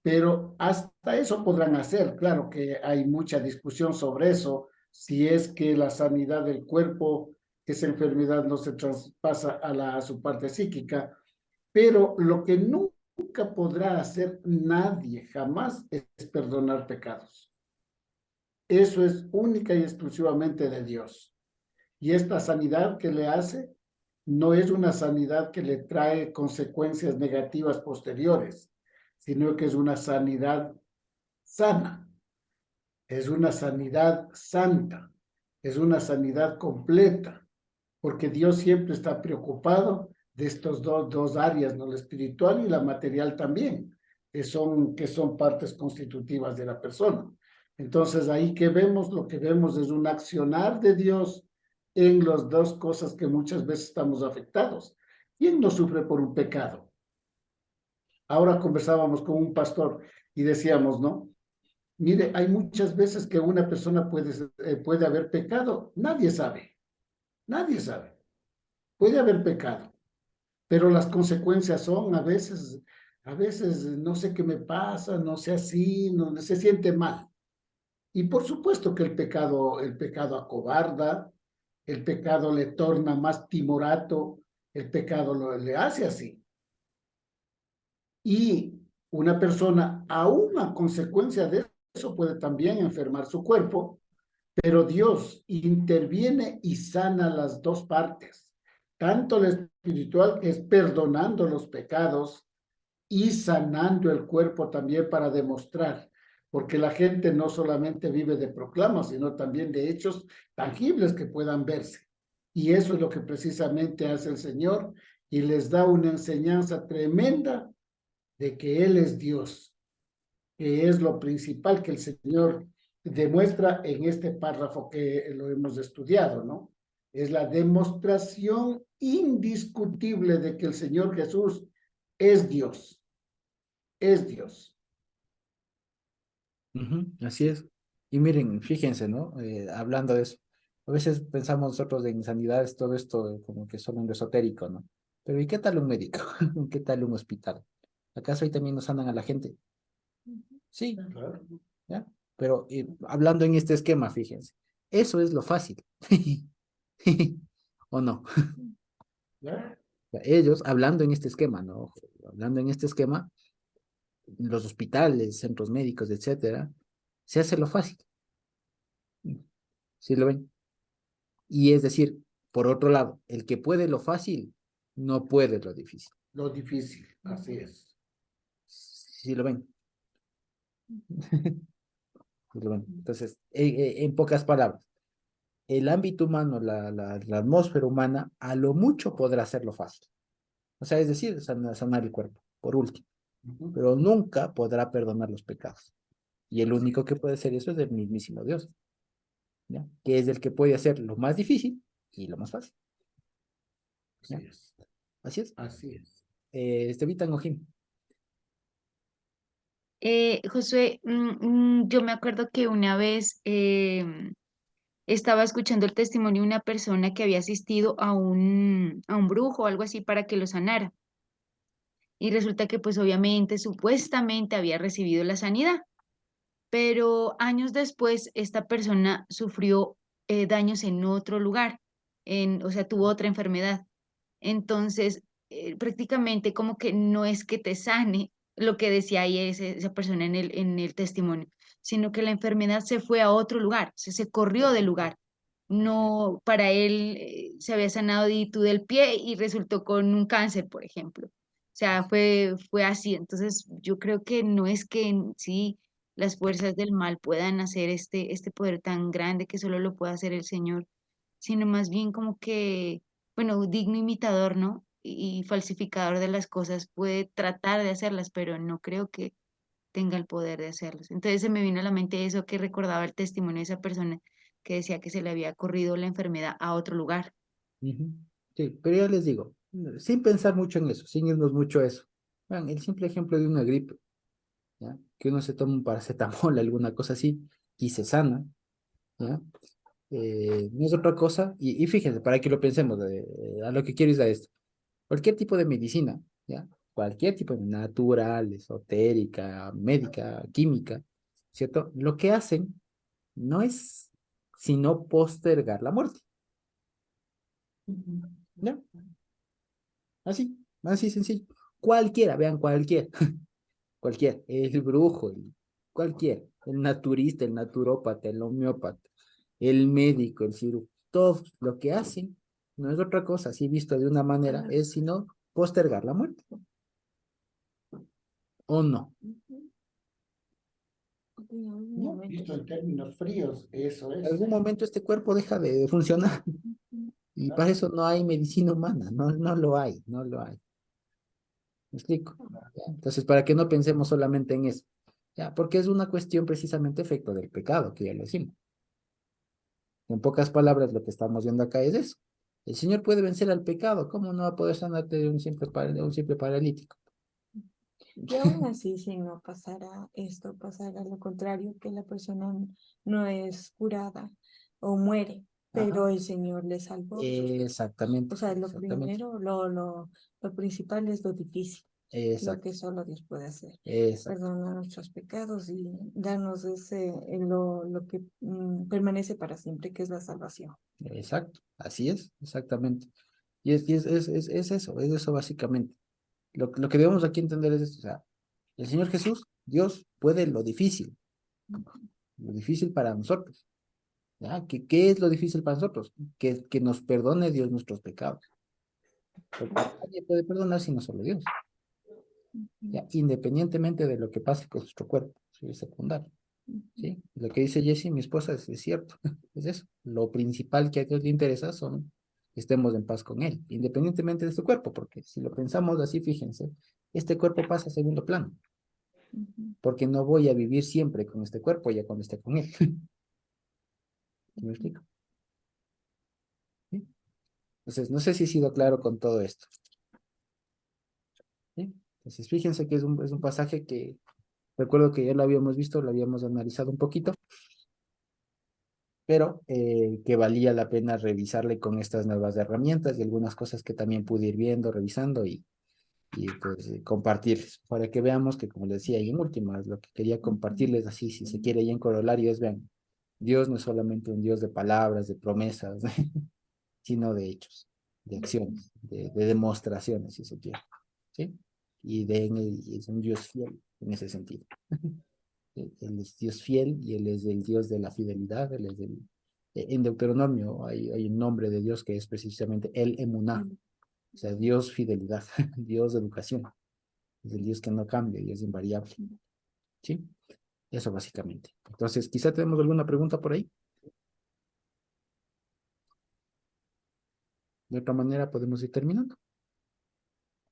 Pero hasta eso podrán hacer. Claro que hay mucha discusión sobre eso, si es que la sanidad del cuerpo, esa enfermedad no se traspasa a su parte psíquica, pero lo que nunca podrá hacer nadie jamás es perdonar pecados. Eso es única y exclusivamente de Dios. Y esta sanidad que le hace no es una sanidad que le trae consecuencias negativas posteriores, sino que es una sanidad sana, es una sanidad santa, es una sanidad completa, porque Dios siempre está preocupado de estos dos áreas, ¿no? La espiritual y la material también, que son partes constitutivas de la persona. Entonces, ahí que vemos, lo que vemos es un accionar de Dios en las dos cosas que muchas veces estamos afectados. ¿Quién no sufre por un pecado? Ahora conversábamos con un pastor y decíamos, ¿no? Mire, hay muchas veces que una persona puede haber pecado. Nadie sabe, nadie sabe. Puede haber pecado, pero las consecuencias son a veces no sé qué me pasa, no sé así, no se siente mal. Y por supuesto que el pecado acobarda, el pecado le torna más timorato, el pecado le hace así. Y una persona, aún a consecuencia de eso, puede también enfermar su cuerpo, pero Dios interviene y sana las dos partes, tanto la espiritual, que es perdonando los pecados, y sanando el cuerpo también para demostrar, porque la gente no solamente vive de proclamas, sino también de hechos tangibles que puedan verse. Y eso es lo que precisamente hace el Señor y les da una enseñanza tremenda de que Él es Dios, que es lo principal que el Señor demuestra en este párrafo que lo hemos estudiado, ¿no? Es la demostración indiscutible de que el Señor Jesús es Dios, es Dios. Ujú, así es. Y miren, fíjense, ¿no? Hablando de eso, a veces pensamos nosotros en sanidades, todo esto como que solo en lo esotérico, ¿no? Pero ¿y qué tal un médico? ¿Qué tal un hospital? ¿Acaso ahí también nos sanan a la gente? Sí, Claro. ¿ya? Pero hablando en este esquema, fíjense, eso es lo fácil. ¿O no? ¿Ya? Ellos, hablando en este esquema, ¿no? Hablando en este esquema, los hospitales, centros médicos, etcétera, se hace lo fácil. ¿Sí lo ven? Y es decir, Por otro lado, el que puede lo fácil, no puede lo difícil. Lo difícil, así es. ¿Sí lo ven? ¿Sí lo ven? Entonces, en pocas palabras, el ámbito humano, la atmósfera humana, a lo mucho podrá hacerlo fácil. O sea, es decir, sanar el cuerpo, por último, Ujú. pero nunca podrá perdonar los pecados. Y el único que puede hacer eso es el mismísimo Dios, ¿ya? Que es el que puede hacer lo más difícil y lo más fácil. Así ¿Ya? es. Así es. Así es. Estevitan Ojim. Josué, yo me acuerdo que una vez estaba escuchando el testimonio de una persona que había asistido a un brujo o algo así para que lo sanara. Y resulta que pues obviamente, supuestamente había recibido la sanidad, pero años después esta persona sufrió daños en otro lugar, o sea, tuvo otra enfermedad. Entonces, prácticamente como que no es que te sane lo que decía ahí esa persona en el testimonio, sino que la enfermedad se fue a otro lugar, se corrió del lugar. No, para él se había sanado de tú del pie y resultó con un cáncer, por ejemplo. O sea, fue así. Entonces, yo creo que no es que en sí las fuerzas del mal puedan hacer este poder tan grande que solo lo puede hacer el Señor, sino más bien como que, bueno, un digno imitador, ¿no? Y falsificador de las cosas puede tratar de hacerlas, pero no creo que tenga el poder de hacerlas. Entonces se me vino a la mente eso que recordaba el testimonio de esa persona que decía que se le había corrido la enfermedad a otro lugar. Ujú. Sí, pero ya les digo, sin pensar mucho en eso, sin irnos mucho a eso. Vean, el simple ejemplo de una gripe, ¿ya? Que uno se toma un paracetamol, alguna cosa así, y se sana, ¿ya? No es otra cosa, y fíjense, para que lo pensemos, a lo que quiero es a esto. Cualquier tipo de medicina, ¿ya? Cualquier tipo de natural, esotérica, médica, química, ¿cierto? Lo que hacen no es sino postergar la muerte, ¿ya? Así, así sencillo. Cualquiera, vean, cualquiera, cualquiera, el brujo, cualquiera, el naturista, el naturópata, el homeópata, el médico, el cirujano, todos lo que hacen no es otra cosa, así visto de una manera, es sino postergar la muerte, ¿o no? ¿Ya? Visto en términos fríos, eso En es. algún momento este cuerpo deja de funcionar y para eso no hay medicina humana, no lo hay, no lo hay. ¿Me explico? ¿Ya? Entonces, para que no pensemos solamente en eso, ¿ya? Porque es una cuestión precisamente efecto del pecado, que ya lo decimos. En pocas palabras, lo que estamos viendo acá es eso. El Señor puede vencer al pecado, ¿cómo no va a poder sanarte de de un simple paralítico? Y aún así, si no pasara esto, pasara lo contrario, que la persona no es curada o muere, pero Ajá. el Señor le salvó. O Exactamente, sea, lo exactamente, primero, lo principal es lo difícil, lo exacto, que solo Dios puede hacer. exacto, Perdonar nuestros pecados y darnos lo que permanece para siempre, que es la salvación. exacto, así es, exactamente. Es eso básicamente. Lo que debemos aquí entender es esto, o sea, el Señor Jesús, Dios, puede lo difícil para nosotros, ¿ya? ¿Qué es lo difícil para nosotros? Que nos perdone Dios nuestros pecados, porque nadie puede perdonar sino solo Dios, ¿ya? Independientemente de lo que pase con nuestro cuerpo, sí, es secundario, ¿sí? Lo que dice Jessie, mi esposa, es cierto, es eso, lo principal que a Dios le interesa son que estemos en paz con Él, independientemente de su cuerpo, porque si lo pensamos así, fíjense, este cuerpo pasa a segundo plano, porque no voy a vivir siempre con este cuerpo ya cuando esté con Él. ¿Me explico? ¿Sí? Entonces, no sé si he sido claro con todo esto. ¿Sí? Entonces, fíjense que es un pasaje que recuerdo que ya lo habíamos visto, lo habíamos analizado un poquito, pero que valía la pena revisarle con estas nuevas herramientas y algunas cosas que también pude ir viendo, revisando y pues compartirles, para que veamos que, como les decía, y en últimas, lo que quería compartirles así, si se quiere, y en corolario es, vean, Dios no es solamente un Dios de palabras, de promesas, sino de hechos, de acciones, de demostraciones, si se quiere, ¿sí? Y es un Dios fiel en ese sentido. Él es Dios fiel y Él es el Dios de la fidelidad, Él es En Deuteronomio hay un nombre de Dios que es precisamente el Emuná, o sea, Dios fidelidad, Dios educación, es el Dios que no cambia y es invariable, ¿sí? Eso básicamente. Entonces, quizá tenemos alguna pregunta por ahí. De otra manera podemos ir terminando.